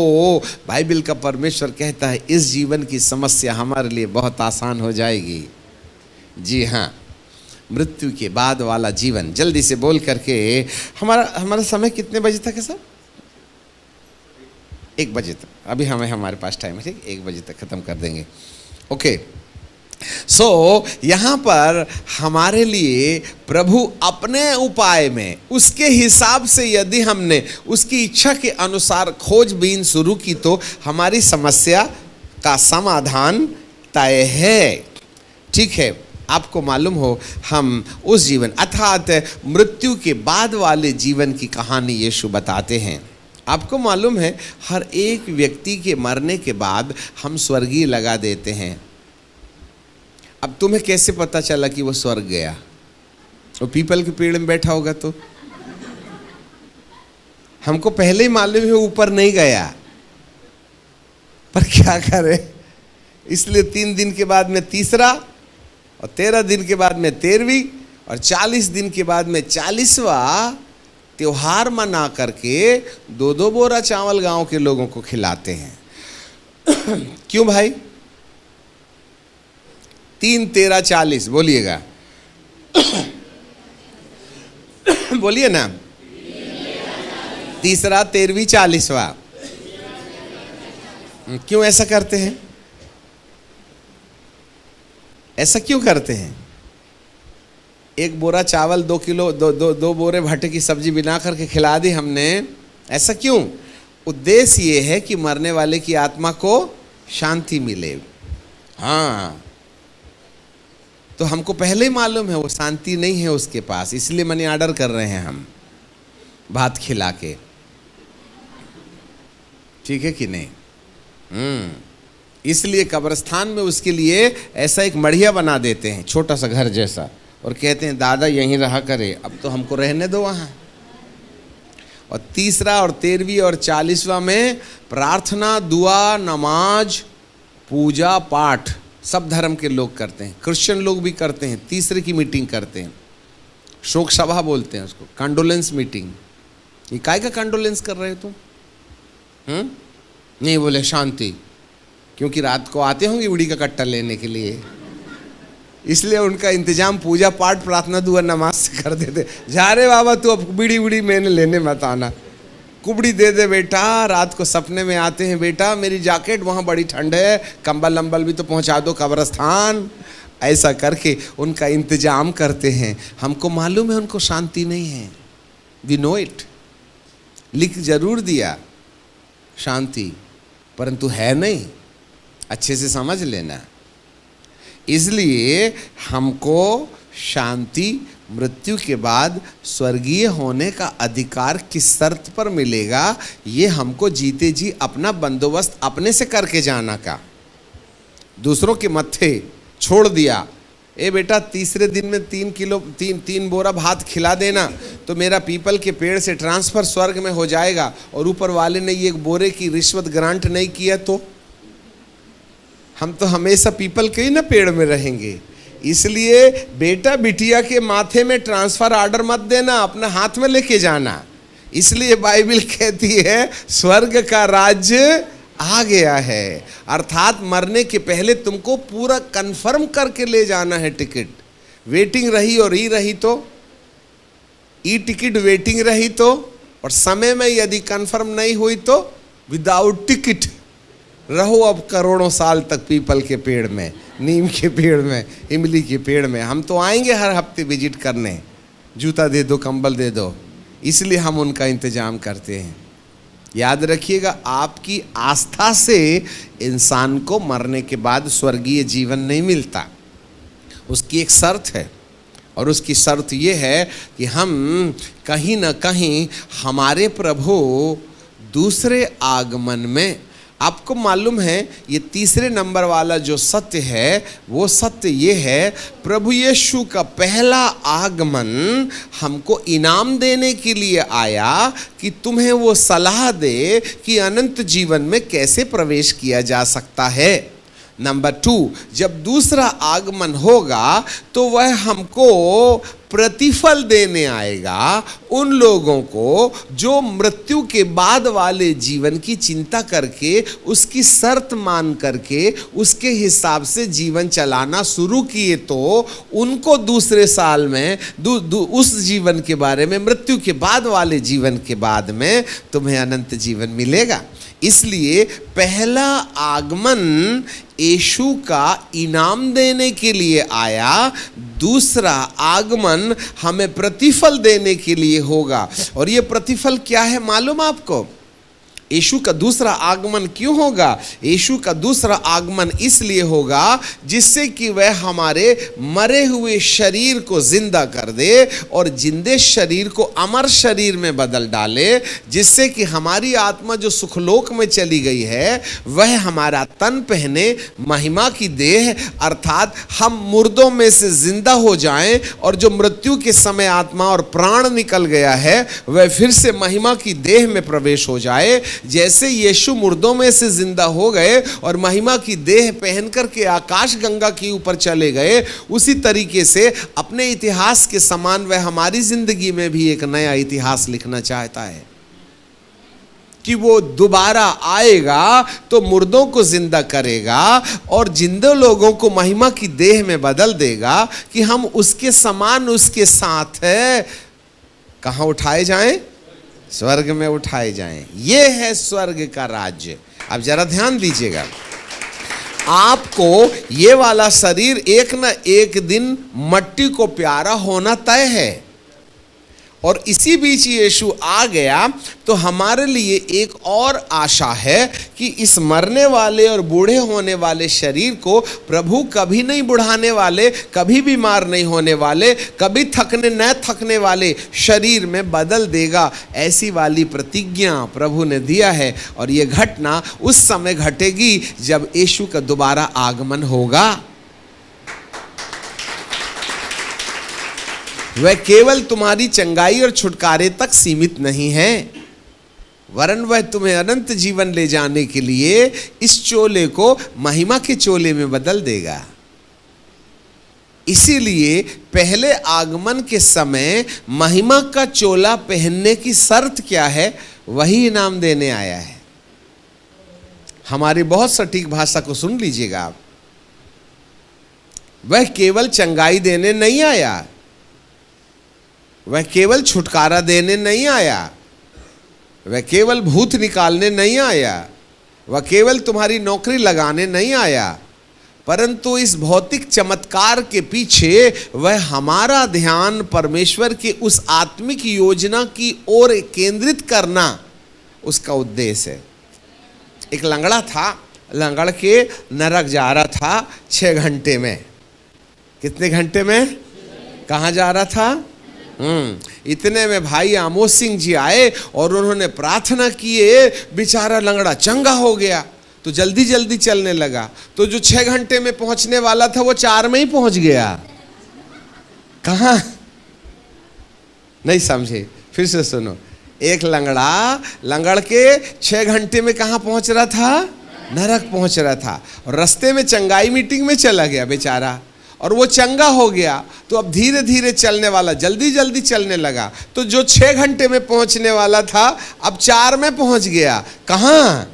बाइबल का परमेश्वर कहता है इस जीवन की समस्या हमारे लिए बहुत आसान हो जाएगी। जी हाँ, मृत्यु के बाद वाला जीवन। जल्दी से बोल करके, हमारा समय कितने बजे तक है सर? 1 बजे तक। अभी हमारे पास टाइम है, ठीक, 1 बजे तक ख़त्म कर देंगे। ओके, सो यहाँ पर हमारे लिए प्रभु अपने उपाय में उसके हिसाब से यदि हमने उसकी इच्छा के अनुसार खोजबीन शुरू की तो हमारी समस्या का समाधान तय है। ठीक है, आपको मालूम हो हम उस जीवन अर्थात मृत्यु के बाद वाले जीवन की कहानी यीशु बताते हैं। आपको मालूम है हर एक व्यक्ति के मरने के बाद हम स्वर्गीय लगा देते हैं। अब तुम्हें कैसे पता चला कि वो स्वर्ग गया? वो पीपल के पेड़ में बैठा होगा तो हमको पहले ही मालूम है ऊपर नहीं गया, पर क्या करे, इसलिए 3 दिन के बाद में तीसरा, और 13 दिन के बाद में 13वीं, और 40 दिन के बाद में 40वां त्योहार मना करके 2-2 बोरा चावल गांव के लोगों को खिलाते हैं। क्यों भाई? 3, 13, 40 बोलिएगा। बोलिए ना, तीसरा, 13वीं, 40वां। क्यों ऐसा करते हैं? ऐसा क्यों करते हैं? 1 बोरा चावल 2 किलो 2 बोरे भट्टे की सब्जी बना करके खिला दी हमने, ऐसा क्यों? उद्देश्य ये है कि मरने वाले की आत्मा को शांति मिले। हाँ, तो हमको पहले ही मालूम है वो शांति नहीं है उसके पास, इसलिए मनी ऑर्डर कर रहे हैं हम भात खिला के। ठीक है कि नहीं? इसलिए कब्रिस्तान में उसके लिए ऐसा एक मढ़िया बना देते हैं, छोटा सा घर जैसा, और कहते हैं दादा यहीं रहा करे, अब तो हमको रहने दो वहाँ। और तीसरा और 13वीं और 40वां में प्रार्थना, दुआ, नमाज, पूजा पाठ सब धर्म के लोग करते हैं, क्रिश्चियन लोग भी करते हैं। तीसरे की मीटिंग करते हैं, शोक सभा बोलते हैं उसको, कंडोलेंस मीटिंग। ये काय का कंडोलेंस कर रहे हो तुम? नहीं, बोले शांति, क्योंकि रात को आते होंगे उड़ी का कट्टा लेने के लिए, इसलिए उनका इंतजाम पूजा पाठ, प्रार्थना, दुआ, नमाज से कर देते। जा रे बाबा तू अब बीड़ी उड़ी मैंने लेने मत आना, कुबड़ी दे दे बेटा। रात को सपने में आते हैं, बेटा मेरी जैकेट वहाँ बड़ी ठंड है, कंबल लंबल भी तो पहुँचा दो कब्रिस्तान। ऐसा करके उनका इंतजाम करते हैं। हमको मालूम है उनको शांति नहीं है, वी नो इट, लिख जरूर दिया शांति, परंतु है नहीं, अच्छे से समझ लेना। इसलिए हमको शांति मृत्यु के बाद स्वर्गीय होने का अधिकार किस शर्त पर मिलेगा, ये हमको जीते जी अपना बंदोबस्त अपने से करके जाना का। दूसरों के मत्थे छोड़ दिया, ए बेटा तीसरे दिन में 3 बोरा भात खिला देना तो मेरा पीपल के पेड़ से ट्रांसफर स्वर्ग में हो जाएगा, और ऊपर वाले ने ये 1 बोरे की रिश्वत ग्रांट नहीं किया तो हम तो हमेशा पीपल के ही ना पेड़ में रहेंगे। इसलिए बेटा बिटिया के माथे में ट्रांसफर ऑर्डर मत देना, अपने हाथ में लेके जाना। इसलिए बाइबल कहती है स्वर्ग का राज्य आ गया है, अर्थात मरने के पहले तुमको पूरा कंफर्म करके ले जाना है टिकट। वेटिंग रही और ई रही तो, ई टिकट वेटिंग रही तो, और समय में यदि कंफर्म नहीं हुई तो विदाउट टिकट रहो अब करोड़ों साल तक पीपल के पेड़ में, नीम के पेड़ में, इमली के पेड़ में। हम तो आएंगे हर हफ्ते विजिट करने, जूता दे दो, कंबल दे दो, इसलिए हम उनका इंतजाम करते हैं। याद रखिएगा, आपकी आस्था से इंसान को मरने के बाद स्वर्गीय जीवन नहीं मिलता। उसकी एक शर्त है, और उसकी शर्त ये है कि हम कहीं ना कहीं हमारे प्रभु दूसरे आगमन में, आपको मालूम है ये तीसरे नंबर वाला जो सत्य है वो सत्य ये है, प्रभु यीशु का पहला आगमन हमको इनाम देने के लिए आया कि तुम्हें वो सलाह दे कि अनंत जीवन में कैसे प्रवेश किया जा सकता है। नंबर 2, जब दूसरा आगमन होगा तो वह हमको प्रतिफल देने आएगा उन लोगों को जो मृत्यु के बाद वाले जीवन की चिंता करके, उसकी शर्त मान करके उसके हिसाब से जीवन चलाना शुरू किए, तो उनको दूसरे साल में उस जीवन के बारे में, मृत्यु के बाद वाले जीवन के बाद में तुम्हें अनंत जीवन मिलेगा। इसलिए पहला आगमन यीशु का इनाम देने के लिए आया, दूसरा आगमन हमें प्रतिफल देने के लिए होगा। और ये प्रतिफल क्या है मालूम आपको? यीशु का दूसरा आगमन क्यों होगा? यीशु का दूसरा आगमन इसलिए होगा जिससे कि वह हमारे मरे हुए शरीर को जिंदा कर दे और जिंदे शरीर को अमर शरीर में बदल डाले, जिससे कि हमारी आत्मा जो सुखलोक में चली गई है वह हमारा तन पहने महिमा की देह, अर्थात हम मुर्दों में से जिंदा हो जाएं, और जो मृत्यु के समय आत्मा और प्राण निकल गया है वह फिर से महिमा की देह में प्रवेश हो जाए। जैसे यीशु मुर्दों में से जिंदा हो गए और महिमा की देह पहन करके आकाश गंगा के ऊपर चले गए, उसी तरीके से अपने इतिहास के समान वह हमारी जिंदगी में भी एक नया इतिहास लिखना चाहता है कि वो दोबारा आएगा तो मुर्दों को जिंदा करेगा और जिंदे लोगों को महिमा की देह में बदल देगा कि हम उसके समान, उसके साथ कहां उठाए जाएं? स्वर्ग में उठाए जाएं। ये है स्वर्ग का राज्य। अब जरा ध्यान दीजिएगा, आपको ये वाला शरीर एक ना एक दिन मट्टी को प्यारा होना तय है, और इसी बीच यीशु आ गया तो हमारे लिए एक और आशा है कि इस मरने वाले और बूढ़े होने वाले शरीर को प्रभु कभी नहीं बुढ़ाने वाले, कभी बीमार नहीं होने वाले, कभी न थकने वाले शरीर में बदल देगा। ऐसी वाली प्रतिज्ञा प्रभु ने दिया है, और ये घटना उस समय घटेगी जब यीशु का दोबारा आगमन होगा। वह केवल तुम्हारी चंगाई और छुटकारे तक सीमित नहीं है, वरन वह तुम्हें अनंत जीवन ले जाने के लिए इस चोले को महिमा के चोले में बदल देगा। इसीलिए पहले आगमन के समय महिमा का चोला पहनने की शर्त क्या है? वही इनाम देने आया है। हमारी बहुत सटीक भाषा को सुन लीजिएगा आप, वह केवल चंगाई देने नहीं आया, वह केवल छुटकारा देने नहीं आया, वह केवल भूत निकालने नहीं आया, वह केवल तुम्हारी नौकरी लगाने नहीं आया, परंतु इस भौतिक चमत्कार के पीछे वह हमारा ध्यान परमेश्वर के उस आत्मिक योजना की ओर केंद्रित करना उसका उद्देश्य है। एक लंगड़ा था, लंगड़ के नरक जा रहा था 6 घंटे में। कितने घंटे में? कहाँ जा रहा था? इतने में भाई आमोद सिंह जी आए और उन्होंने प्रार्थना किए, बेचारा लंगड़ा चंगा हो गया, तो जल्दी जल्दी चलने लगा। तो जो 6 घंटे में पहुंचने वाला था वो 4 में ही पहुंच गया। कहाँ? नहीं समझे? फिर से सुनो। एक लंगड़ के 6 घंटे में कहाँ पहुंच रहा था? नरक पहुंच रहा था, और रास्ते में चंगाई मीटिंग में चला गया बेचारा, और वो चंगा हो गया, तो अब धीरे धीरे चलने वाला जल्दी जल्दी चलने लगा। तो जो 6 घंटे में पहुंचने वाला था अब 4 में पहुंच गया। कहाँ?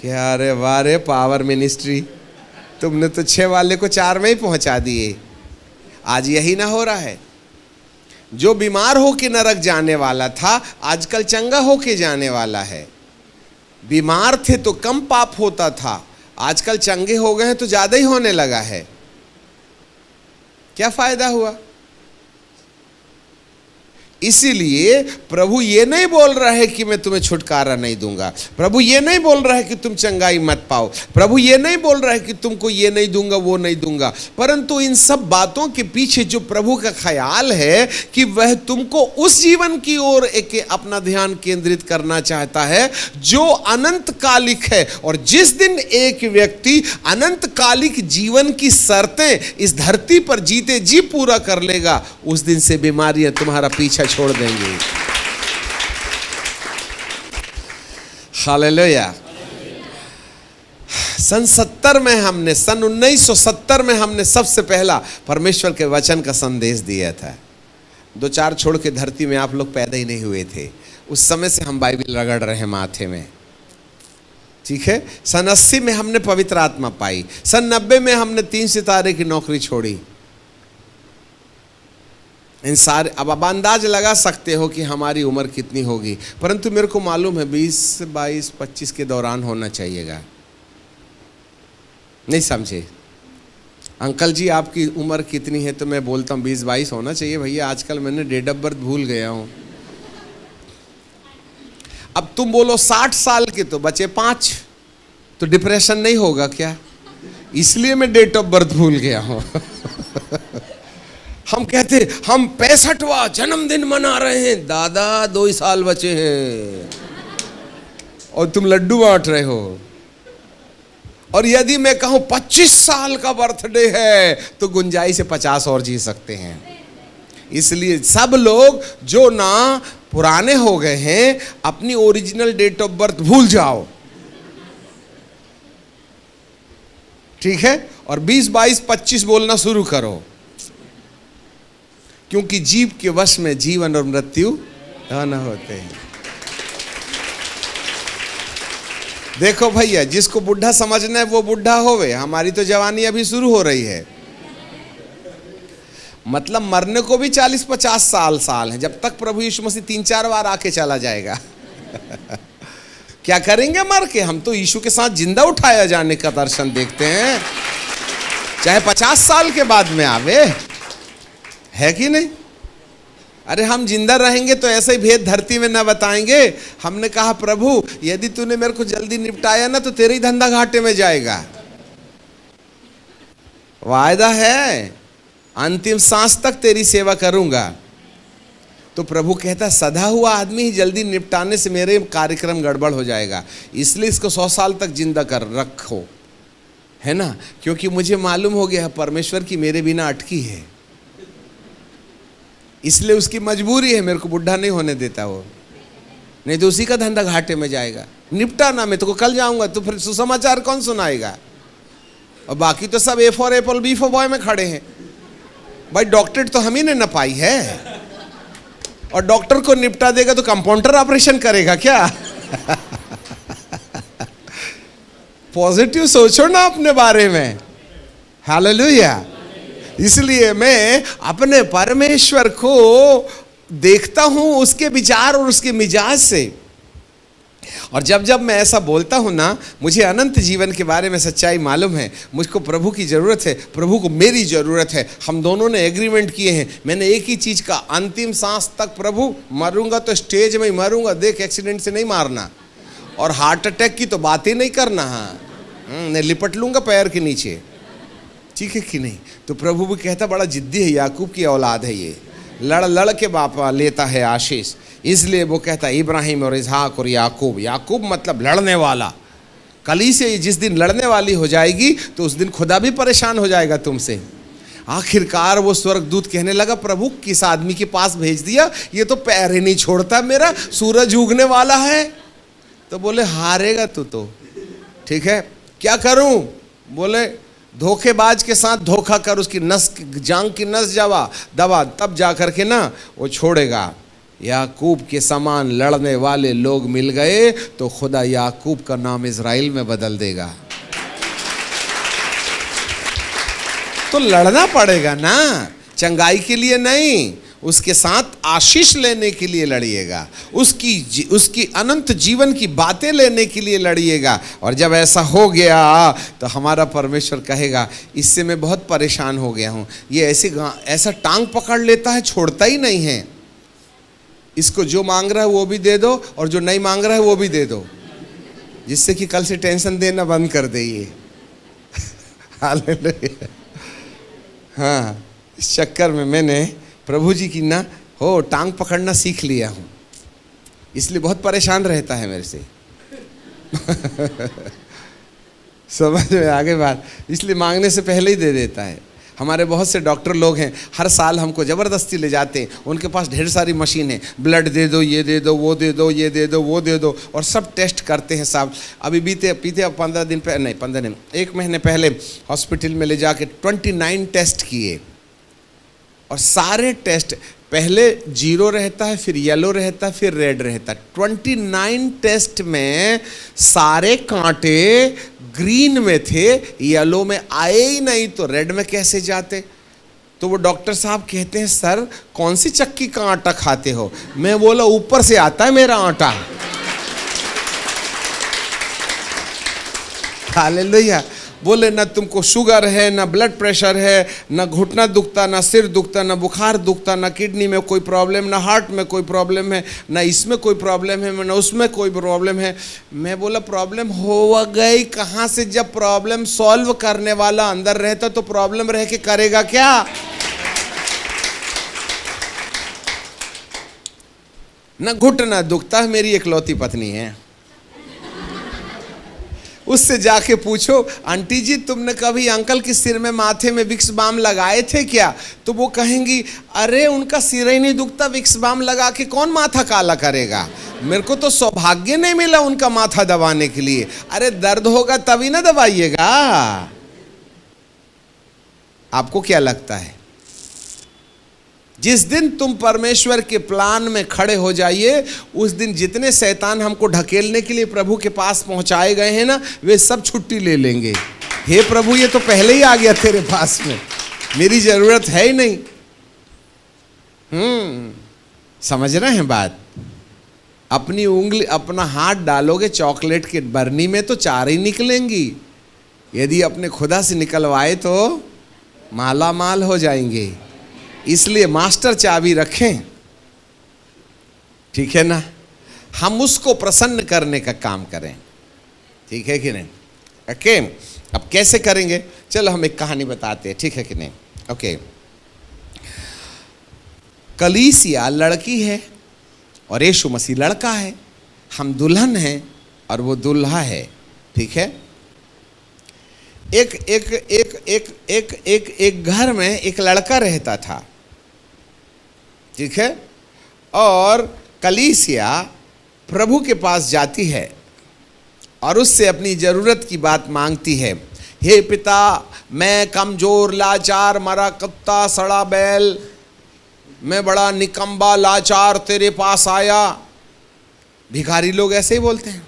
क्या अरे वाह रे पावर मिनिस्ट्री, तुमने तो 6 वाले को 4 में ही पहुंचा दिए। आज यही ना हो रहा है? जो बीमार होके नरक जाने वाला था आजकल चंगा होके जाने वाला है। बीमार थे तो कम पाप होता था, आजकल चंगे हो गए हैं तो ज्यादा ही होने लगा है। क्या फायदा हुआ? इसीलिए प्रभु ये नहीं बोल रहा है कि मैं तुम्हें छुटकारा नहीं दूंगा, प्रभु ये नहीं बोल रहा है कि तुम चंगाई मत पाओ, प्रभु ये नहीं बोल रहा है कि तुमको ये नहीं दूंगा वो नहीं दूंगा, परंतु इन सब बातों के पीछे जो प्रभु का ख्याल है कि वह तुमको उस जीवन की ओर एक अपना ध्यान केंद्रित करना चाहता है जो अनंत कालिक है। और जिस दिन एक व्यक्ति अनंत कालिक जीवन की शर्तें इस धरती पर जीते जी पूरा कर लेगा, उस दिन से बीमारियां तुम्हारा पीछा छोड़ देंगे। हालेलुया। सन 1970 में हमने सबसे पहला परमेश्वर के वचन का संदेश दिया था। 2-4 छोड़ के धरती में आप लोग पैदा ही नहीं हुए थे। उस समय से हम बाइबल रगड़ रहे हैं माथे में, ठीक है। सन 80 में हमने पवित्र आत्मा पाई। सन 90 में हमने 3 सितारे की नौकरी छोड़ी। इन सारे अब अंदाज लगा सकते हो कि हमारी उम्र कितनी होगी, परंतु मेरे को मालूम है 20, 22, 25 के दौरान होना चाहिएगा। नहीं समझे? अंकल जी आपकी उम्र कितनी है? तो मैं बोलता हूँ 20-22 होना चाहिए भैया, आजकल मैंने डेट ऑफ बर्थ भूल गया हूँ। अब तुम बोलो 60 साल के तो बचे 5, तो डिप्रेशन नहीं होगा क्या? इसलिए मैं डेट ऑफ बर्थ भूल गया हूँ। हम कहते हम 65वां जन्मदिन मना रहे हैं, दादा 2 ही साल बचे हैं और तुम लड्डू बांट रहे हो। और यदि मैं कहूं 25 साल का बर्थडे है तो गुंजाइश से 50 और जी सकते हैं। इसलिए सब लोग जो ना पुराने हो गए हैं अपनी ओरिजिनल डेट ऑफ बर्थ भूल जाओ, ठीक है, और 20, 22, 25 बोलना शुरू करो, क्योंकि जीव के वश में जीवन और मृत्यु न होते हैं। देखो भैया, जिसको बुढ़ा समझना है वो बुढ़ा होवे, हमारी तो जवानी अभी शुरू हो रही है। मतलब मरने को भी 40-50 साल है, जब तक प्रभु यीशु मसीह 3-4 बार आके चला जाएगा। क्या करेंगे मर के? हम तो यीशु के साथ जिंदा उठाया जाने का दर्शन देखते हैं, चाहे 50 साल के बाद में आवे, है कि नहीं? अरे हम जिंदा रहेंगे तो ऐसे ही भेद धरती में ना बताएंगे। हमने कहा प्रभु यदि तूने मेरे को जल्दी निपटाया ना तो तेरा ही धंधा घाटे में जाएगा। वायदा है, अंतिम सांस तक तेरी सेवा करूंगा। तो प्रभु कहता सधा हुआ आदमी ही जल्दी निपटाने से मेरे कार्यक्रम गड़बड़ हो जाएगा, इसलिए इसको 100 साल तक जिंदा कर रखो, है ना, क्योंकि मुझे मालूम हो गया परमेश्वर की मेरे बिना अटकी है, इसलिए उसकी मजबूरी है मेरे को बुढ़ा नहीं होने देता वो, नहीं तो उसी का धंधा घाटे में जाएगा। निपटा ना, मैं तो कल जाऊंगा तो फिर सुसमाचार कौन सुनाएगा? और बाकी तो सब A for Apple B for boy में खड़े हैं। भाई डॉक्टरेट तो हम ही ने न पाई है, और डॉक्टर को निपटा देगा तो कंपाउंडर ऑपरेशन करेगा क्या? पॉजिटिव सोचो ना अपने बारे में। हालेलुया। इसलिए मैं अपने परमेश्वर को देखता हूं उसके विचार और उसके मिजाज से, और जब जब मैं ऐसा बोलता हूं ना, मुझे अनंत जीवन के बारे में सच्चाई मालूम है। मुझको प्रभु की ज़रूरत है, प्रभु को मेरी ज़रूरत है। हम दोनों ने एग्रीमेंट किए हैं, मैंने एक ही चीज़ का, अंतिम सांस तक प्रभु मरूंगा तो स्टेज में ही मरूंगा, देख एक्सीडेंट से नहीं मारना, और हार्ट अटैक की तो बात ही नहीं करना। हाँ, मैं लिपट लूंगा पैर के नीचे, ठीक है कि नहीं? तो प्रभु भी कहता बड़ा जिद्दी है, याकूब की औलाद है ये, लड़ लड़ के बापा लेता है आशीष। इसलिए वो कहता है इब्राहिम और इसहाक और याकूब। याकूब मतलब लड़ने वाला। कली से जिस दिन लड़ने वाली हो जाएगी तो उस दिन खुदा भी परेशान हो जाएगा तुमसे। आखिरकार वो स्वर्गदूत कहने लगा प्रभु किस आदमी के पास भेज दिया, ये तो पैर ही नहीं छोड़ता मेरा, सूरज उगने वाला है। तो बोले हारेगा तू तो, ठीक है क्या करूं? बोले धोखेबाज के साथ धोखा कर, उसकी नस, जांग की नस दबा, तब जा करके ना वो छोड़ेगा। याकूब के समान लड़ने वाले लोग मिल गए तो खुदा याकूब का नाम इज़राइल में बदल देगा। तो लड़ना पड़ेगा ना, चंगाई के लिए नहीं, उसके साथ आशीष लेने के लिए लड़िएगा, उसकी अनंत जीवन की बातें लेने के लिए लड़िएगा। और जब ऐसा हो गया तो हमारा परमेश्वर कहेगा इससे मैं बहुत परेशान हो गया हूँ, ये ऐसा टांग पकड़ लेता है, छोड़ता ही नहीं है। इसको जो मांग रहा है वो भी दे दो और जो नहीं मांग रहा है वो भी दे दो, जिससे कि कल से टेंशन देना बंद कर दे ये। हालेलुया। हाँ, इस चक्कर में मैंने प्रभु जी की ना हो टांग पकड़ना सीख लिया हूँ, इसलिए बहुत परेशान रहता है मेरे से। समझ में आगे बात, इसलिए मांगने से पहले ही दे देता है। हमारे बहुत से डॉक्टर लोग हैं, हर साल हमको ज़बरदस्ती ले जाते हैं, उनके पास ढेर सारी मशीन है, ब्लड दे दो, ये दे दो, वो दे दो, ये दे दो, वो दे दो, और सब टेस्ट करते हैं साहब। अभी पीते 15 दिन पहले, नहीं 15 दिन, 1 महीने पहले हॉस्पिटल में ले जाके 29 टेस्ट किए, और सारे टेस्ट पहले 0 रहता है, फिर येलो रहता है, फिर रेड रहता है। 29 टेस्ट में सारे कांटे ग्रीन में थे, येलो में आए ही नहीं, तो रेड में कैसे जाते? तो वो डॉक्टर साहब कहते हैं सर कौन सी चक्की का आटा खाते हो? मैं बोला ऊपर से आता है मेरा आटा। हालेलुया। बोले ना तुमको शुगर है, ना ब्लड प्रेशर है, ना घुटना दुखता, ना सिर दुखता, ना बुखार दुखता, ना किडनी में कोई प्रॉब्लम, ना हार्ट में कोई प्रॉब्लम है, ना इसमें कोई प्रॉब्लम है, ना उसमें कोई प्रॉब्लम है। मैं बोला प्रॉब्लम हो गई कहाँ से? जब प्रॉब्लम सॉल्व करने वाला अंदर रहता तो प्रॉब्लम रह के करेगा क्या? ना घुटना दुखता है, मेरी इकलौती पत्नी है, उससे जाके पूछो आंटी जी तुमने कभी अंकल के सिर में माथे में विक्स बाम लगाए थे क्या? तो वो कहेंगी अरे उनका सिर ही नहीं दुखता, विक्स बाम लगा के कौन माथा काला करेगा? मेरे को तो सौभाग्य नहीं मिला उनका माथा दबाने के लिए। अरे दर्द होगा तभी ना दबाइएगा। आपको क्या लगता है? जिस दिन तुम परमेश्वर के प्लान में खड़े हो जाइए, उस दिन जितने शैतान हमको ढकेलने के लिए प्रभु के पास पहुंचाए गए हैं ना, वे सब छुट्टी ले लेंगे। हे प्रभु ये तो पहले ही आ गया तेरे पास में, मेरी जरूरत है ही नहीं। समझ रहे हैं बात? अपनी उंगली, अपना हाथ डालोगे चॉकलेट के बरनी में तो 4 ही निकलेंगी, यदि अपने खुदा से निकलवाए तो माला माल हो जाएंगे। इसलिए मास्टर चाबी रखें, ठीक है ना? हम उसको प्रसन्न करने का काम करें, ठीक है कि नहीं? ओके, अब कैसे करेंगे? चलो हम एक कहानी बताते हैं, ठीक है कि नहीं? ओके, कलीसिया लड़की है और यीशु मसीह लड़का है, हम दुल्हन हैं और वो दूल्हा है, ठीक है? एक घर में एक लड़का रहता था, ठीक है? और कलीसिया प्रभु के पास जाती है और उससे अपनी ज़रूरत की बात मांगती है। हे पिता, मैं कमज़ोर, लाचार, मरा कुत्ता, सड़ा बैल, मैं बड़ा निकम्बा लाचार तेरे पास आया। भिखारी लोग ऐसे ही बोलते हैं,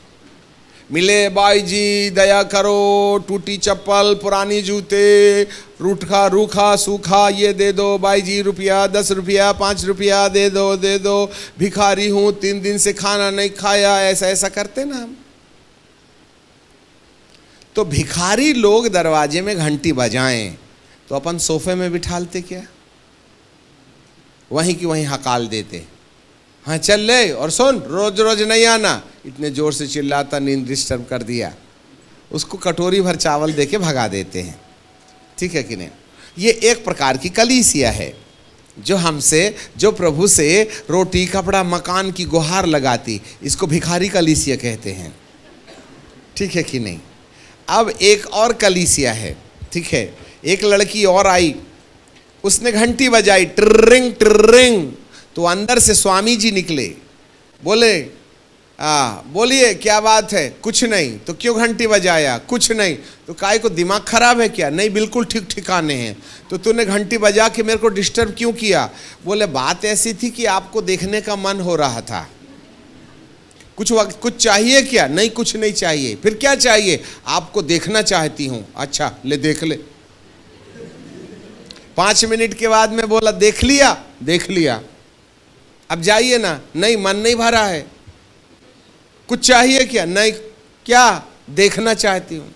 मिले बाई जी दया करो, टूटी चप्पल, पुरानी जूते, रूखा सूखा, ये दे दो बाई जी, रुपया 10 रुपया 5 रुपया दे दो, भिखारी हूँ, 3 दिन से खाना नहीं खाया, ऐसा करते ना हम। तो भिखारी लोग दरवाजे में घंटी बजाएं तो अपन सोफे में बिठालते क्या? वहीं की वहीं हकाल देते, हाँ चल ले और सुन, रोज रोज नहीं आना। इतने जोर से चिल्लाता, नींद डिस्टर्ब कर दिया, उसको कटोरी भर चावल देके भगा देते हैं, ठीक है कि नहीं? ये एक प्रकार की कलीसिया है जो प्रभु से रोटी, कपड़ा, मकान की गुहार लगाती, इसको भिखारी कलीसिया कहते हैं, ठीक है कि नहीं? अब एक और कलीसिया है, ठीक है? एक लड़की और आई, उसने घंटी बजाई, ट्रिंग ट्रिंग, तो अंदर से स्वामी जी निकले, बोले बोलिए क्या बात है? कुछ नहीं। तो क्यों घंटी बजाया? कुछ नहीं। तो काय को दिमाग खराब है क्या? नहीं, बिल्कुल ठीक ठिकाने हैं। तो तूने घंटी बजा के मेरे को डिस्टर्ब क्यों किया? बोले बात ऐसी थी कि आपको देखने का मन हो रहा था। कुछ चाहिए क्या? नहीं, कुछ नहीं चाहिए। फिर क्या चाहिए? आपको देखना चाहती हूं। अच्छा ले, देख ले। 5 मिनट के बाद में बोला देख लिया? देख लिया। अब जाइए ना। नहीं, मन नहीं भरा है। कुछ चाहिए क्या? नहीं। क्या? देखना चाहती हूं।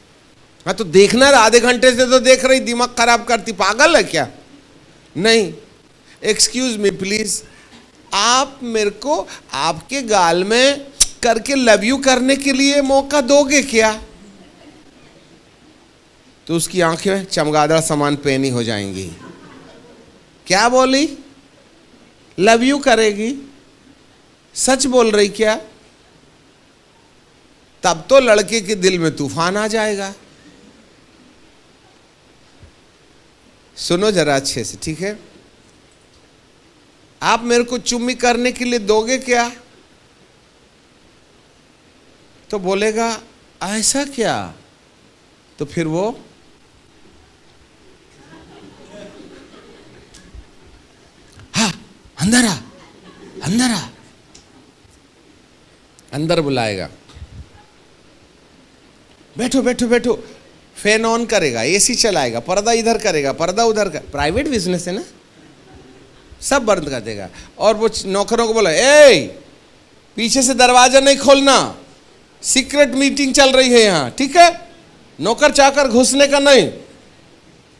हाँ तो देखना, आधे घंटे से तो देख रही, दिमाग खराब करती, पागल है क्या? नहीं। एक्सक्यूज मी प्लीज, आप मेरे को आपके गाल में करके लव यू करने के लिए मौका दोगे क्या? तो उसकी आंखें चमगादड़ समान पैनी हो जाएंगी। क्या बोली? लव यू करेगी? सच बोल रही क्या? तब तो लड़के के दिल में तूफान आ जाएगा। सुनो जरा अच्छे से, ठीक है? आप मेरे को चुम्मी करने के लिए दोगे क्या? तो बोलेगा ऐसा क्या? तो फिर वो हाँ अंदर आ, अंदर आ, अंदर बुलाएगा। बैठो बैठो बैठो। फैन ऑन करेगा, एसी चलाएगा, पर्दा इधर करेगा, पर्दा उधर का। प्राइवेट बिजनेस है ना, सब बंद कर देगा। और वो नौकरों को बोला ए पीछे से दरवाजा नहीं खोलना, सीक्रेट मीटिंग चल रही है यहाँ, ठीक है? नौकर चाकर घुसने का नहीं।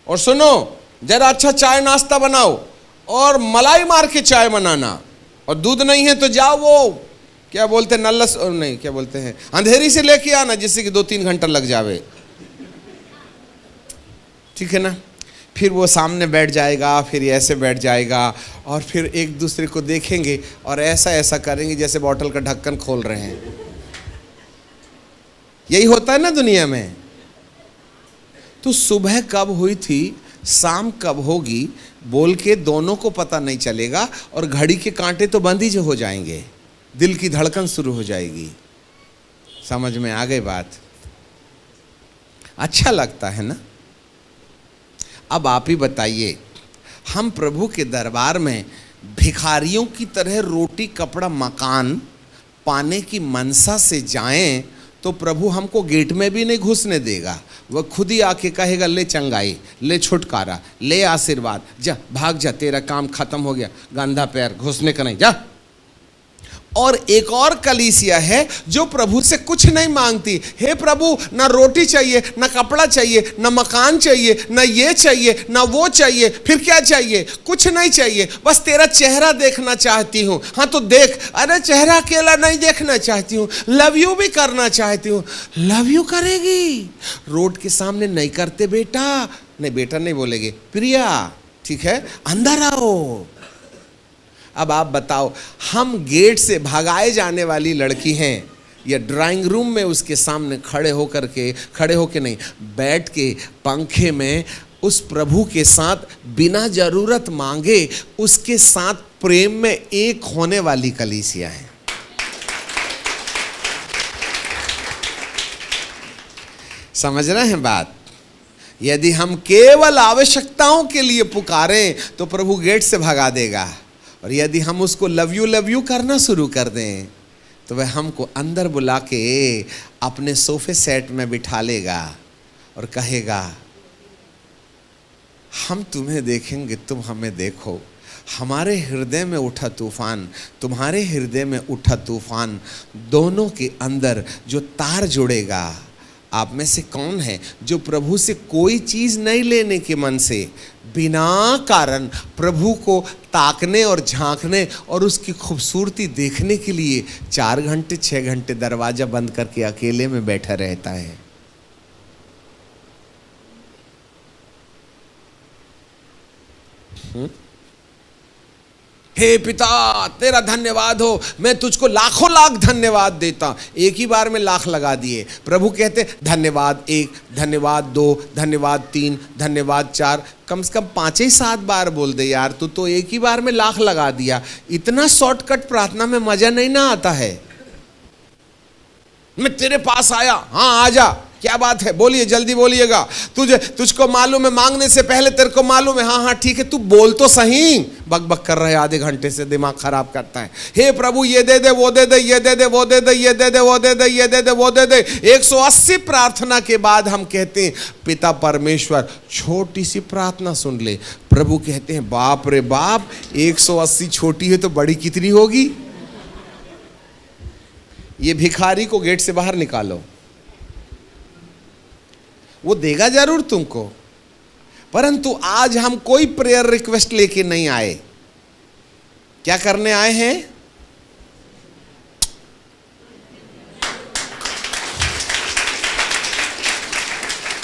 और सुनो, जरा अच्छा चाय नाश्ता बनाओ और मलाई मार के चाय बनाना। और दूध नहीं है तो जाओ वो क्या बोलते हैं नल्लस, नहीं क्या बोलते हैं, अंधेरी से लेके आना, जिससे कि 2-3 घंटा लग जावे, ठीक है ना? फिर वो सामने बैठ जाएगा, फिर ऐसे बैठ जाएगा, और फिर एक दूसरे को देखेंगे और ऐसा ऐसा करेंगे जैसे बॉटल का ढक्कन खोल रहे हैं। यही होता है ना दुनिया में। तो सुबह कब हुई थी, शाम कब होगी, बोल के दोनों को पता नहीं चलेगा, और घड़ी के कांटे तो बंद ही जो हो जाएंगे, दिल की धड़कन शुरू हो जाएगी। समझ में आ गई बात? अच्छा लगता है ना? अब आप ही बताइए, हम प्रभु के दरबार में भिखारियों की तरह रोटी कपड़ा मकान पाने की मनसा से जाएं तो प्रभु हमको गेट में भी नहीं घुसने देगा। वह खुद ही आके कहेगा ले चंगाई, ले छुटकारा, ले आशीर्वाद, जा भाग जा, तेरा काम खत्म हो गया, गंदा पैर, घुसने का नहीं, जा। और एक और कलीसिया है जो प्रभु से कुछ नहीं मांगती। हे प्रभु, ना रोटी चाहिए, ना कपड़ा चाहिए, ना मकान चाहिए, ना ये चाहिए, ना वो चाहिए। फिर क्या चाहिए? कुछ नहीं चाहिए, बस तेरा चेहरा देखना चाहती हूँ। हाँ तो देख। अरे चेहरा अकेला नहीं देखना चाहती हूँ, लव यू भी करना चाहती हूँ। लव यू करेगी? रोड के सामने नहीं करते बेटा, नहीं बेटा नहीं बोलेगे, प्रिया ठीक है अंदर आओ। अब आप बताओ, हम गेट से भगाए जाने वाली लड़की हैं या ड्राइंग रूम में उसके सामने खड़े होकर नहीं, बैठ के पंखे में उस प्रभु के साथ बिना जरूरत मांगे उसके साथ प्रेम में एक होने वाली कलीसिया है। समझ रहे हैं बात? यदि हम केवल आवश्यकताओं के लिए पुकारें तो प्रभु गेट से भगा देगा, और यदि हम उसको लव यू करना शुरू कर दें तो वह हमको अंदर बुला के अपने सोफे सेट में बिठा लेगा और कहेगा हम तुम्हें देखेंगे, तुम हमें देखो। हमारे हृदय में उठा तूफान, तुम्हारे हृदय में उठा तूफान, दोनों के अंदर जो तार जुड़ेगा। आप में से कौन है जो प्रभु से कोई चीज़ नहीं लेने के मन से बिना कारण प्रभु को ताकने और झांकने और उसकी खूबसूरती देखने के लिए 4 घंटे 6 घंटे दरवाजा बंद करके अकेले में बैठा रहता है? हे पिता तेरा धन्यवाद हो, मैं तुझको लाखों लाख धन्यवाद देता। एक ही बार में लाख लगा दिए। प्रभु कहते धन्यवाद 1, धन्यवाद 2, धन्यवाद 3, धन्यवाद 4, कम से कम 5 ही 7 बार बोल दे यार, तू तो एक ही बार में लाख लगा दिया। इतना शॉर्टकट प्रार्थना में मजा नहीं ना आता है। मैं तेरे पास आया, हाँ आजा, क्या बात है, बोलिए, जल्दी बोलिएगा। तुझको मालूम है, मांगने से पहले तेरे को मालूम है, हाँ हाँ ठीक है, तू बोल तो सही। बक बक कर रहे आधे घंटे से, दिमाग खराब करता है। हे प्रभु ये दे दे, वो दे दे, ये दे दे, वो दे दे, ये दे दे, वो दे दे, ये दे दे, वो दे दे। 180 प्रार्थना के बाद हम कहते हैं पिता परमेश्वर छोटी सी प्रार्थना सुन ले। प्रभु कहते हैं बाप रे बाप, 180 छोटी है तो बड़ी कितनी होगी। ये भिखारी को गेट से बाहर निकालो, वो देगा जरूर तुमको, परंतु आज हम कोई प्रेयर रिक्वेस्ट लेके नहीं आए। क्या करने आए हैं?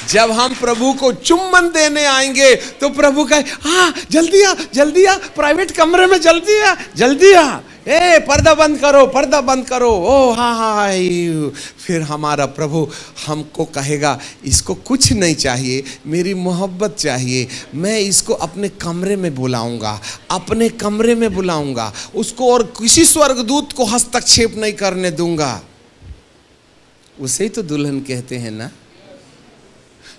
जब हम प्रभु को चुम्बन देने आएंगे तो प्रभु कहे हाँ जल्दी आ, जल्दी आ, प्राइवेट कमरे में जल्दी आ, जल्दी आ, ए पर्दा बंद करो, पर्दा बंद करो। ओ हाँ हाँ, फिर हमारा प्रभु हमको कहेगा इसको कुछ नहीं चाहिए, मेरी मोहब्बत चाहिए, मैं इसको अपने कमरे में बुलाऊंगा, अपने कमरे में बुलाऊंगा उसको, और किसी स्वर्गदूत को हस्तक्षेप नहीं करने दूंगा। उसे ही तो दुल्हन कहते हैं ना।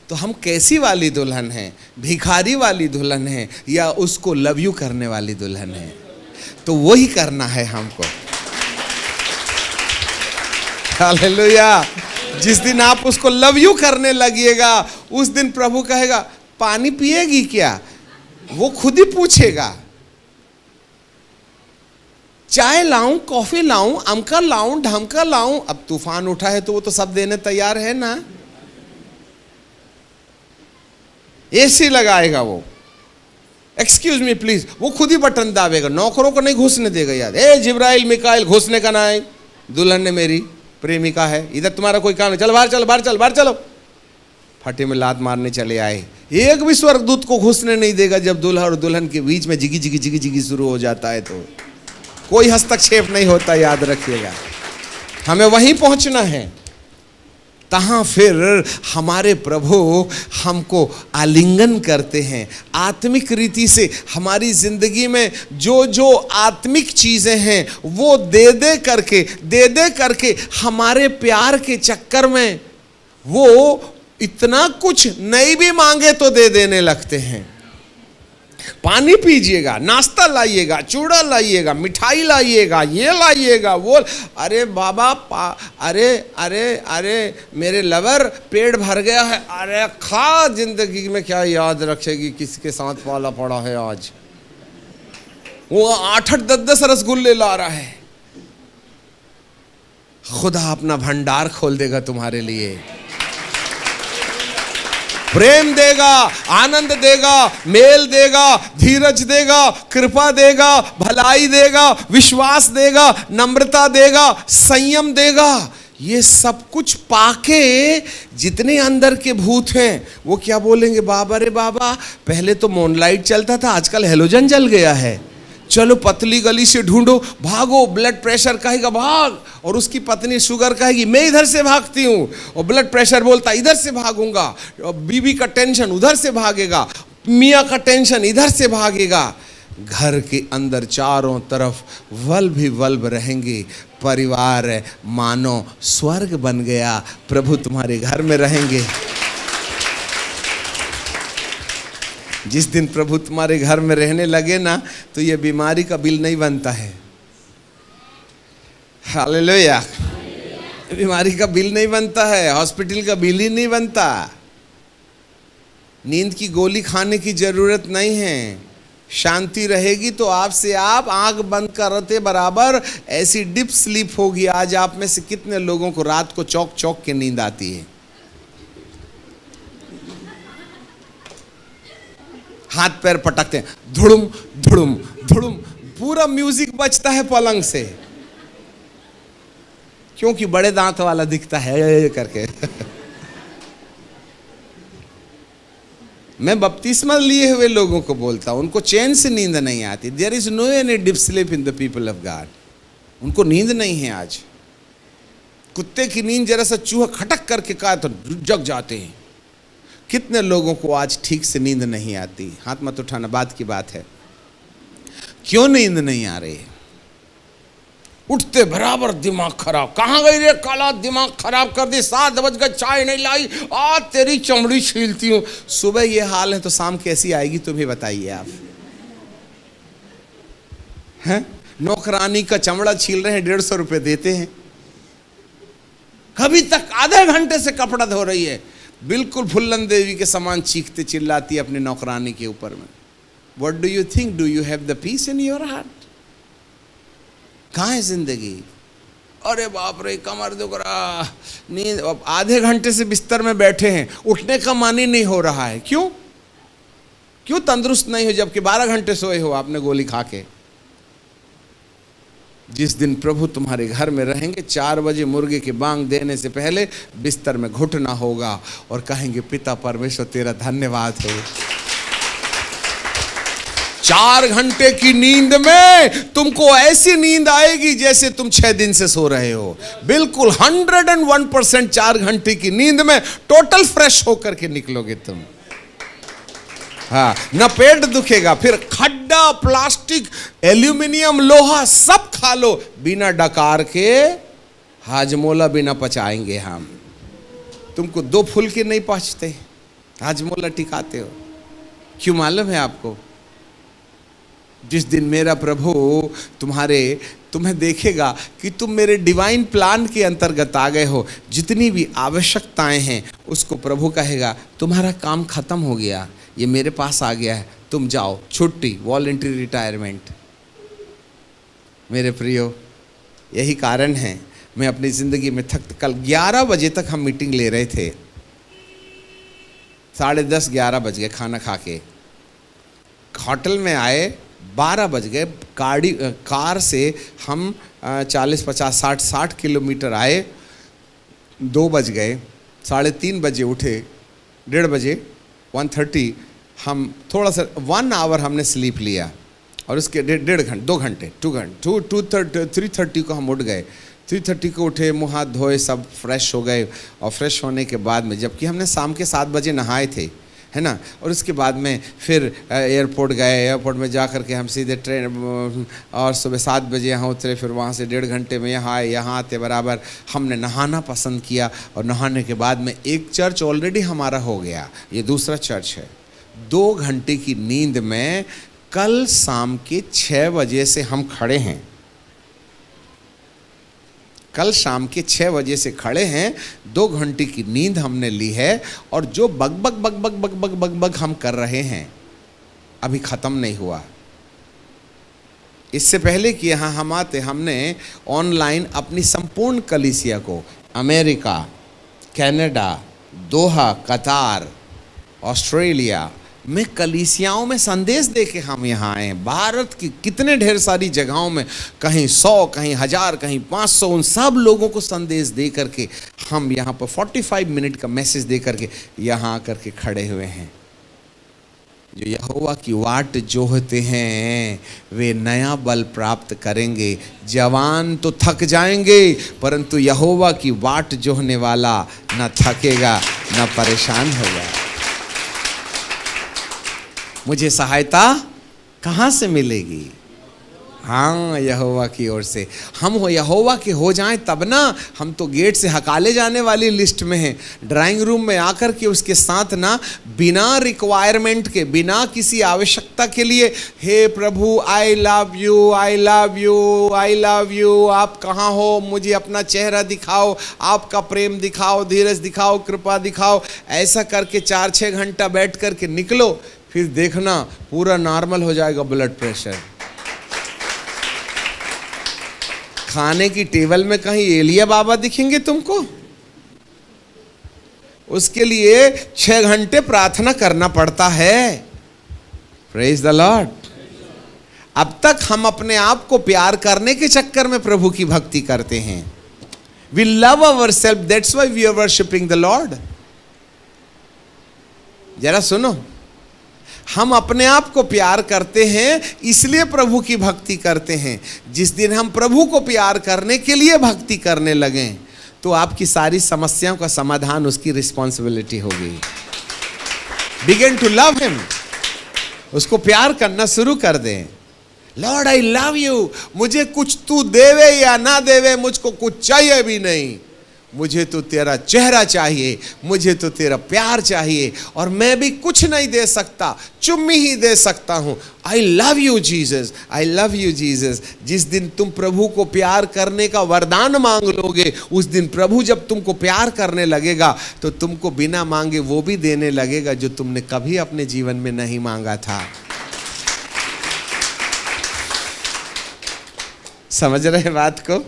तो हम कैसी वाली दुल्हन हैं? भिखारी वाली दुल्हन है या उसको लव यू करने वाली दुल्हन है? तो वही करना है हमको। हालेलुया। जिस दिन आप उसको लव यू करने लगिएगा उस दिन प्रभु कहेगा पानी पिएगी क्या? वो खुद ही पूछेगा। चाय लाऊं, कॉफी लाऊं, अमका लाऊं, ढमका लाऊं। अब तूफान उठा है तो वो तो सब देने तैयार है ना। एसी लगाएगा वो, एक्सक्यूज मी प्लीज, वो खुद ही बटन दाबेगा, नौकरों को नहीं घुसने देगा यार। ए जिब्राइल मिकाइल घुसने का ना है, दुल्हन ने मेरी प्रेमिका है, इधर तुम्हारा कोई काम नहीं, चल बाहर, चल बाहर, चल बाहर, चलो। फटे में लात मारने चले आए। एक भी स्वर्गदूत को घुसने नहीं देगा। जब दूल्हा और दुल्हन के बीच में जिगी जिगी जिगी जिगी शुरू हो जाता है तो कोई हस्तक्षेप नहीं होता, याद रखिएगा। हमें वहीं पहुंचना है। तहाँ फिर हमारे प्रभु हमको आलिंगन करते हैं। आत्मिक रीति से हमारी जिंदगी में जो जो आत्मिक चीज़ें हैं वो दे दे करके हमारे प्यार के चक्कर में वो इतना कुछ नहीं भी मांगे तो दे देने लगते हैं। पानी पीजिएगा, नाश्ता लाइएगा, चूड़ा लाइएगा, मिठाई लाइएगा, ये लाइएगा, वो, अरे बाबा अरे अरे अरे मेरे लवर पेट भर गया है, अरे खा, जिंदगी में क्या याद रखेगी किसके साथ पाला पड़ा है आज। वो 8-8 10-10 रसगुल्ले ला रहा है। खुदा अपना भंडार खोल देगा तुम्हारे लिए, प्रेम देगा, आनंद देगा, मेल देगा, धीरज देगा, कृपा देगा, भलाई देगा, विश्वास देगा, नम्रता देगा, संयम देगा। ये सब कुछ पाके जितने अंदर के भूत हैं वो क्या बोलेंगे, बाबा रे बाबा, पहले तो मूनलाइट चलता था, आजकल हेलोजन जल गया है, चलो पतली गली से ढूंढो, भागो। ब्लड प्रेशर कहेगा भाग, और उसकी पत्नी शुगर कहेगी मैं इधर से भागती हूँ, और ब्लड प्रेशर बोलता इधर से भागूंगा, और बीवी का टेंशन उधर से भागेगा, मियाँ का टेंशन इधर से भागेगा। घर के अंदर चारों तरफ वल्ब ही वल्ब रहेंगे। परिवार मानो स्वर्ग बन गया। प्रभु तुम्हारे घर में रहेंगे। जिस दिन प्रभु तुम्हारे घर में रहने लगे ना तो ये बीमारी का बिल नहीं बनता है। हालेलुया। बीमारी का बिल नहीं बनता है, हॉस्पिटल का बिल ही नहीं बनता, नींद की गोली खाने की जरूरत नहीं है। शांति रहेगी तो आपसे आप आंख बंद करते बराबर ऐसी डीप स्लीप होगी। आज आप में से कितने लोगों को रात को चौक चौक के नींद आती है? हाथ पैर पटकते हैं, धुड़ुम धुड़ुम धुड़ुम, पूरा म्यूजिक बजता है पलंग से, क्योंकि बड़े दांत वाला दिखता है करके। मैं बपतिस्मा लिए हुए लोगों को बोलता हूं, उनको चैन से नींद नहीं आती। There is no any deep sleep in the people of God. उनको नींद नहीं है आज। कुत्ते की नींद जरा सा चूहा खटक करके कहा तो जग जाते हैं। कितने लोगों को आज ठीक से नींद नहीं आती? हाथ मत उठाना, बात की बात है। क्यों नींद नहीं आ रही है? उठते बराबर दिमाग खराब, कहाँ गई रे काला, दिमाग खराब कर दी, 7 बज गए, चाय नहीं लाई, आज तेरी चमड़ी छीलती हूँ। सुबह ये हाल है तो शाम कैसी आएगी तुम्हें बताइए आप, हैं? नौकरानी का चमड़ा छील रहे हैं, 150 रुपये देते हैं। कभी तक आधे घंटे से कपड़ा धो रही है, बिल्कुल फुल्लन देवी के समान चीखते चिल्लाती है अपनी नौकरानी के ऊपर में। What do you think, do you have the peace in your heart? कहाँ है जिंदगी? अरे बाप रे कमर दुख रहा, नींद, अब आधे घंटे से बिस्तर में बैठे हैं, उठने का मन ही नहीं हो रहा है। क्यों? क्यों तंदुरुस्त नहीं हो जबकि 12 घंटे सोए हो आपने गोली खा के? जिस दिन प्रभु तुम्हारे घर में रहेंगे, 4 बजे मुर्गे की बांग देने से पहले बिस्तर में घुटना होगा और कहेंगे पिता परमेश्वर तेरा धन्यवाद हो। 4 घंटे की नींद में तुमको ऐसी नींद आएगी जैसे तुम 6 दिन से सो रहे हो। बिल्कुल 101% 4 घंटे की नींद में टोटल फ्रेश होकर के निकलोगे तुम। हाँ, न पेट दुखेगा, फिर खड्डा, प्लास्टिक, एल्यूमिनियम, लोहा सब खा लो, बिना डकार के हाजमोला बिना पचाएंगे हम। तुमको 2 फुलके नहीं पचते, हाजमोला टिकाते हो। क्यों मालूम है आपको? जिस दिन मेरा प्रभु तुम्हें देखेगा कि तुम मेरे डिवाइन प्लान के अंतर्गत आ गए हो, जितनी भी आवश्यकताएं हैं उसको प्रभु कहेगा तुम्हारा काम खत्म हो गया, ये मेरे पास आ गया है, तुम जाओ, छुट्टी, वॉलंटरी रिटायरमेंट। मेरे प्रियो, यही कारण है मैं अपनी ज़िंदगी में कल 11 बजे तक हम मीटिंग ले रहे थे, 10:30 11 बज गए खाना खा के। होटल में आए 12 बज गए, कार से हम 40 50 60 किलोमीटर आए, 2 बज गए, 3:30 बजे उठे, 1:30 बजे 1:30 हम थोड़ा सा 1 आवर हमने स्लीप लिया और उसके 2 घंटे 3:30 को हम उठ गए। 3:30 को उठे, मुँह हाथ धोए, सब फ्रेश हो गए और फ्रेश होने के बाद में, जबकि हमने शाम के 7 बजे नहाए थे, है ना, और उसके बाद में फिर एयरपोर्ट गए। एयरपोर्ट में जा कर के हम सीधे ट्रेन और सुबह 7 बजे यहाँ उतरे, फिर वहाँ से 1.5 घंटे में यहाँ आए। यहाँ आते बराबर हमने नहाना पसंद किया और नहाने के बाद में एक चर्च ऑलरेडी हमारा हो गया, ये दूसरा चर्च है। 2 घंटे की नींद में कल शाम के 6 बजे से हम खड़े हैं, कल शाम के 6 बजे से खड़े हैं। 2 घंटे की नींद हमने ली है और जो bug bug bug bug bug bug bug bug हम कर रहे हैं अभी ख़त्म नहीं हुआ। इससे पहले कि यहाँ हम आते, हमने ऑनलाइन अपनी संपूर्ण कलीसिया को अमेरिका, कनाडा, दोहा, कतार, ऑस्ट्रेलिया में कलीसियाओं में संदेश दे के हम यहाँ आए हैं। भारत की कितने ढेर सारी जगहों में, कहीं 100, कहीं 1000, कहीं 500, उन सब लोगों को संदेश दे करके हम यहाँ पर 45 मिनट का मैसेज दे करके यहाँ आकर के खड़े हुए हैं। जो यहोवा की वाट जोहते हैं वे नया बल प्राप्त करेंगे। जवान तो थक जाएंगे परंतु यहोवा की वाट जोहने वाला न थकेगा न परेशान होगा। मुझे सहायता कहाँ से मिलेगी? हाँ, यहोवा की ओर से। हम यहोवा के हो जाएं तब ना। हम तो गेट से हकाले जाने वाली लिस्ट में हैं। ड्राइंग रूम में आकर के उसके साथ ना, बिना रिक्वायरमेंट के, बिना किसी आवश्यकता के लिए, हे प्रभु I love you, I love you, I love you, आप कहाँ हो, मुझे अपना चेहरा दिखाओ, आपका प्रेम दिखाओ, धीरज दिखाओ, कृपा दिखाओ, ऐसा करके 4-6 घंटा बैठ करके निकलो। फिर देखना पूरा नॉर्मल हो जाएगा ब्लड प्रेशर। खाने की टेबल में कहीं एलिया बाबा दिखेंगे तुमको? उसके लिए 6 घंटे प्रार्थना करना पड़ता है। Praise the Lord. अब तक हम अपने आप को प्यार करने के चक्कर में प्रभु की भक्ति करते हैं। We love ourselves, that's why we are worshiping the Lord। जरा सुनो, हम अपने आप को प्यार करते हैं इसलिए प्रभु की भक्ति करते हैं। जिस दिन हम प्रभु को प्यार करने के लिए भक्ति करने लगें तो आपकी सारी समस्याओं का समाधान उसकी रिस्पॉन्सिबिलिटी होगी। बिगिन टू लव हिम, उसको प्यार करना शुरू कर दें। लॉर्ड आई लव यू, मुझे कुछ तू देवे या ना देवे, मुझको कुछ चाहिए भी नहीं, मुझे तो तेरा चेहरा चाहिए, मुझे तो तेरा प्यार चाहिए, और मैं भी कुछ नहीं दे सकता, चुम्मी ही दे सकता हूं। आई love you Jesus, I love you Jesus. जिस दिन तुम प्रभु को प्यार करने का वरदान मांग लोगे, उस दिन प्रभु जब तुमको प्यार करने लगेगा तो तुमको बिना मांगे वो भी देने लगेगा जो तुमने कभी अपने जीवन में नहीं मांगा था। समझ रहे हैं बात को?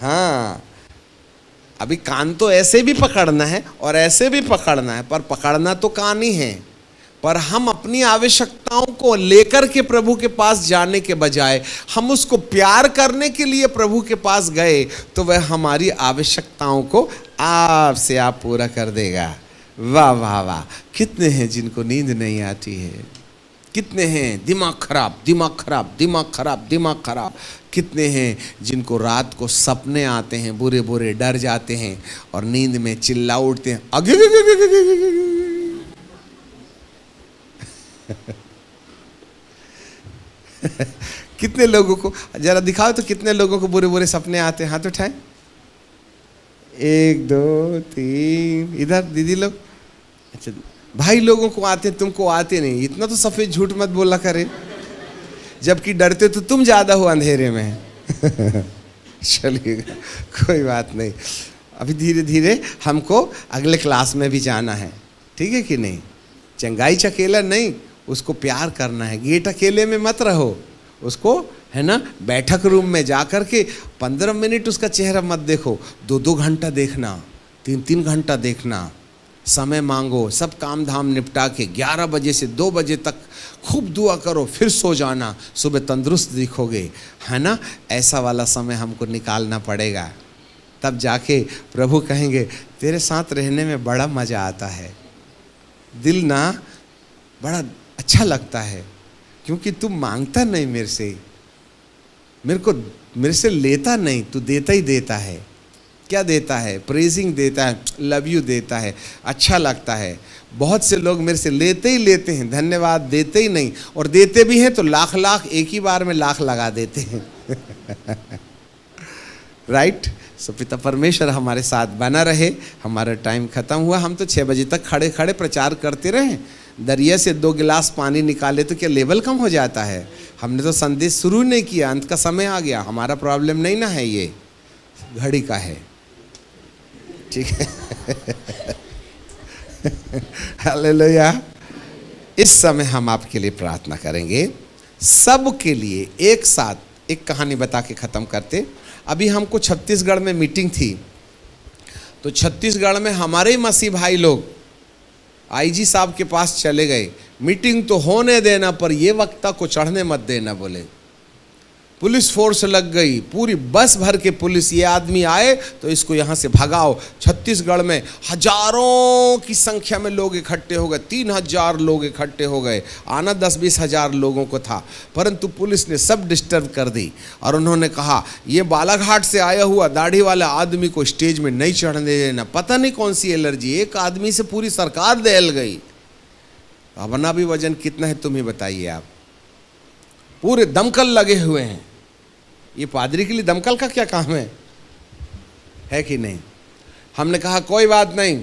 हाँ, अभी कान तो ऐसे भी पकड़ना है और ऐसे भी पकड़ना है, पर पकड़ना तो कान ही है। पर हम अपनी आवश्यकताओं को लेकर के प्रभु के पास जाने के बजाय हम उसको प्यार करने के लिए प्रभु के पास गए, तो वह हमारी आवश्यकताओं को आप से आप पूरा कर देगा। वाह वाह वाह। कितने हैं जिनको नींद नहीं आती है, कितने हैं दिमाग खराब, दिमाग खराब, दिमाग खराब, दिमाग खराब। कितने हैं जिनको रात को सपने आते हैं, बुरे बुरे, डर जाते हैं और नींद में चिल्ला उठते हैं, अगे कितने लोगों को जरा दिखाओ तो, कितने लोगों को बुरे बुरे सपने आते हैं? हाथ उठाएं। 1 2 3, इधर दीदी लोग। अच्छा, भाई लोगों को आते, तुमको आते नहीं। इतना तो सफेद झूठ मत बोला करे, जबकि डरते तो तुम ज्यादा हो अंधेरे में। चलिएगा, कोई बात नहीं। अभी धीरे धीरे हमको अगले क्लास में भी जाना है, ठीक है कि नहीं? चंगाई चकेला नहीं, उसको प्यार करना है। गेट अकेले में मत रहो, उसको है ना बैठक रूम में जा कर के 15 मिनट उसका चेहरा मत देखो, 2-2 घंटा देखना, 3-3 घंटा देखना। समय मांगो, सब काम धाम निपटा के 11 बजे से 2 बजे तक खूब दुआ करो, फिर सो जाना, सुबह तंदुरुस्त दिखोगे, है ना? ऐसा वाला समय हमको निकालना पड़ेगा, तब जाके प्रभु कहेंगे तेरे साथ रहने में बड़ा मज़ा आता है, दिल ना बड़ा अच्छा लगता है, क्योंकि तू मांगता नहीं मेरे से, मेरे से लेता नहीं, तू देता ही देता है। क्या देता है? प्रेजिंग देता है, लव यू देता है, अच्छा लगता है। बहुत से लोग मेरे से लेते ही लेते हैं, धन्यवाद देते ही नहीं, और देते भी हैं तो लाख लाख एक ही बार में लाख लगा देते हैं। राइट? सो पिता परमेश्वर हमारे साथ बना रहे। हमारा टाइम खत्म हुआ, हम तो 6 बजे तक खड़े खड़े प्रचार करते रहे। दरिया से 2 गिलास पानी निकाले तो क्या लेवल कम हो जाता है? हमने तो संदेश शुरू नहीं किया, अंत का समय आ गया। हमारा प्रॉब्लम नहीं ना है, ये घड़ी का है, ठीक है? हालेलुया। इस समय हम आपके लिए प्रार्थना करेंगे, सब के लिए एक साथ एक कहानी बता के ख़त्म करते। अभी हमको छत्तीसगढ़ में मीटिंग थी, तो छत्तीसगढ़ में हमारे ही मसीह भाई लोग आईजी साहब के पास चले गए। मीटिंग तो होने देना, पर ये वक्ता को चढ़ने मत देना बोले। पुलिस फोर्स लग गई, पूरी बस भर के पुलिस, ये आदमी आए तो इसको यहाँ से भगाओ। छत्तीसगढ़ में हजारों की संख्या में लोग इकट्ठे हो गए, 3000 लोग इकट्ठे हो गए। आना 10-20 हज़ार लोगों को था, परंतु पुलिस ने सब डिस्टर्ब कर दी और उन्होंने कहा ये बालाघाट से आया हुआ दाढ़ी वाला आदमी को स्टेज में नहीं चढ़ने देना। पता नहीं कौन सी एलर्जी, एक आदमी से पूरी सरकार दहल गई। अपना भी वजन कितना है तुम ही बताइए आप। पूरे दमकल लगे हुए हैं। ये पादरी के लिए दमकल का क्या काम है कि नहीं? हमने कहा कोई बात नहीं,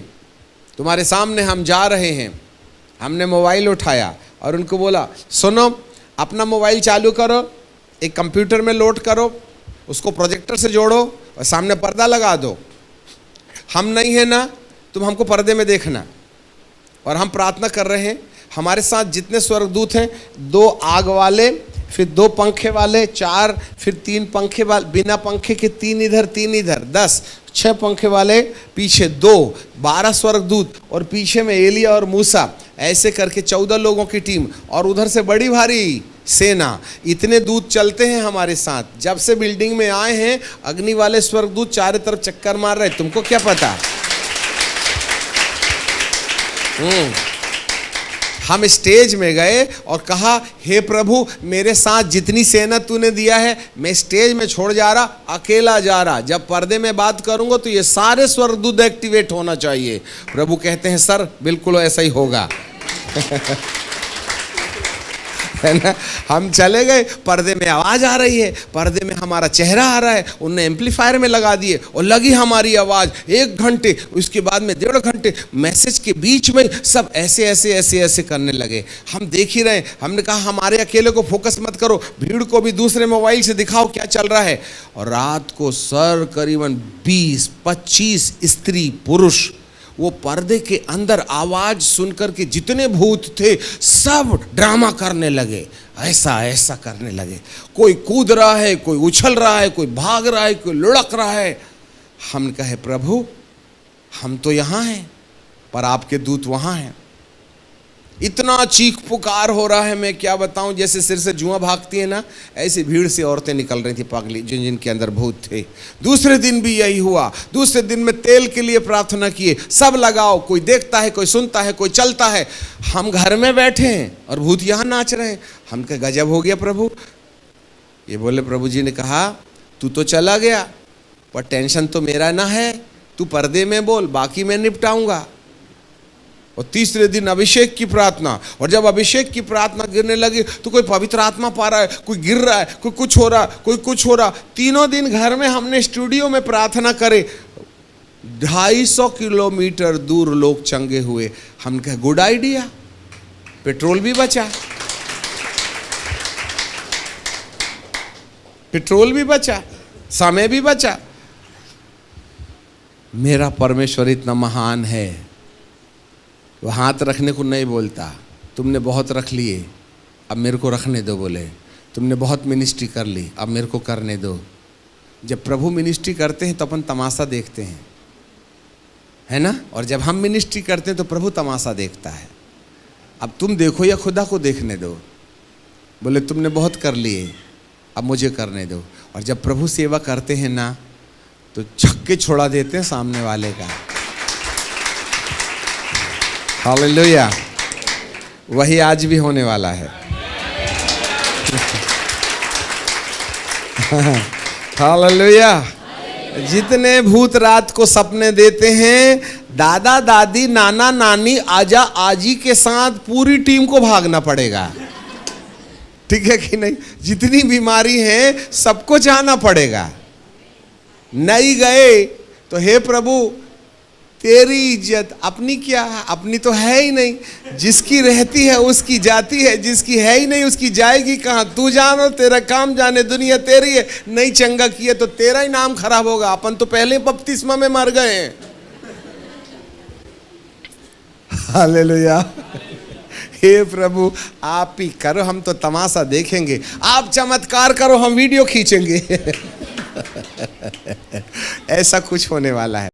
तुम्हारे सामने हम जा रहे हैं। हमने मोबाइल उठाया और उनको बोला सुनो, अपना मोबाइल चालू करो, एक कंप्यूटर में लोड करो, उसको प्रोजेक्टर से जोड़ो और सामने पर्दा लगा दो। हम नहीं है ना, तुम हमको पर्दे में देखना। और हम प्रार्थना कर रहे हैं। हमारे साथ जितने स्वर्गदूत हैं, 2 आग वाले, फिर 2 पंखे वाले, 4, फिर 3 पंखे वाले, बिना पंखे के 3 इधर 3 इधर, 10, 6 पंखे वाले, पीछे 2, 12 स्वर्गदूत और पीछे में एलिया और मूसा, ऐसे करके 14 लोगों की टीम और उधर से बड़ी भारी सेना। इतने दूत चलते हैं हमारे साथ। जब से बिल्डिंग में आए हैं अग्नि वाले स्वर्गदूत चारों तरफ चक्कर मार रहे। तुमको क्या पता? हम स्टेज में गए और कहा हे प्रभु, मेरे साथ जितनी सेना तूने दिया है मैं स्टेज में छोड़ जा रहा, अकेला जा रहा। जब पर्दे में बात करूंगा तो ये सारे स्वर्गदूत एक्टिवेट होना चाहिए। प्रभु कहते हैं सर बिल्कुल ऐसा ही होगा। है ना। हम चले गए, पर्दे में आवाज आ रही है, पर्दे में हमारा चेहरा आ रहा है, उनने एम्पलीफायर में लगा दिए और लगी हमारी आवाज। 1 घंटे, उसके बाद में 1.5 घंटे, मैसेज के बीच में सब ऐसे ऐसे ऐसे ऐसे करने लगे। हम देख ही रहे। हमने कहा हमारे अकेले को फोकस मत करो, भीड़ को भी दूसरे मोबाइल से दिखाओ क्या चल रहा है। और रात को सर करीबन 20-25 स्त्री पुरुष वो पर्दे के अंदर आवाज सुनकर के जितने भूत थे सब ड्रामा करने लगे, ऐसा ऐसा करने लगे। कोई कूद रहा है, कोई उछल रहा है, कोई भाग रहा है, कोई लुढ़क रहा है। हमने कहा प्रभु हम तो यहाँ हैं पर आपके दूत वहाँ हैं। इतना चीख पुकार हो रहा है, मैं क्या बताऊं, जैसे सिर से जुआं भागती है ना, ऐसी भीड़ से औरतें निकल रही थी पागली, जिनके अंदर भूत थे। दूसरे दिन भी यही हुआ। दूसरे दिन में तेल के लिए प्रार्थना किए, सब लगाओ, कोई देखता है, कोई सुनता है, कोई चलता है। हम घर में बैठे हैं और भूत यहाँ नाच रहे हैं। हम कहे गजब हो गया प्रभु। ये बोले, प्रभु जी ने कहा तू तो चला गया पर टेंशन तो मेरा ना है, तू पर्दे में बोल, बाकी मैं निपटाऊंगा। और तीसरे दिन अभिषेक की प्रार्थना, और जब अभिषेक की प्रार्थना गिरने लगी तो कोई पवित्र आत्मा पा रहा है, कोई गिर रहा है, कोई कुछ हो रहा, कोई कुछ हो रहा। तीनों दिन घर में हमने स्टूडियो में प्रार्थना करे, 250 किलोमीटर दूर लोग चंगे हुए। हम कहे गुड आइडिया, पेट्रोल भी बचा, पेट्रोल भी बचा, समय भी बचा। मेरा परमेश्वर इतना महान है, वो हाथ रखने को नहीं बोलता। तुमने बहुत रख लिए, अब मेरे को रखने दो। बोले तुमने बहुत मिनिस्ट्री कर ली, अब मेरे को करने दो। जब प्रभु मिनिस्ट्री करते हैं तो अपन तमाशा देखते हैं, है ना। और जब हम मिनिस्ट्री करते हैं तो प्रभु तमाशा देखता है। अब तुम देखो या खुदा को देखने दो। बोले तुमने बहुत कर लिए, अब मुझे करने दो। और जब प्रभु सेवा करते हैं ना तो छक्के छोड़ा देते हैं सामने वाले का। हालेलुया। वही आज भी होने वाला है। हालेलुया। जितने भूत रात को सपने देते हैं, दादा दादी नाना नानी आजा आजी के साथ पूरी टीम को भागना पड़ेगा, ठीक है कि नहीं। जितनी बीमारी है सबको जाना पड़ेगा। नहीं गए तो हे प्रभु तेरी इज्जत, अपनी क्या है, अपनी तो है ही नहीं। जिसकी रहती है उसकी जाती है, जिसकी है ही नहीं उसकी जाएगी कहाँ। तू जानो, तेरा काम जाने, दुनिया तेरी है। नहीं चंगा किए तो तेरा ही नाम खराब होगा। अपन तो पहले बपतिस्मा में मर गए हैं। हालेलुया। हे प्रभु आप ही करो, हम तो तमाशा देखेंगे। आप चमत्कार करो, हम वीडियो खींचेंगे। ऐसा कुछ होने वाला है।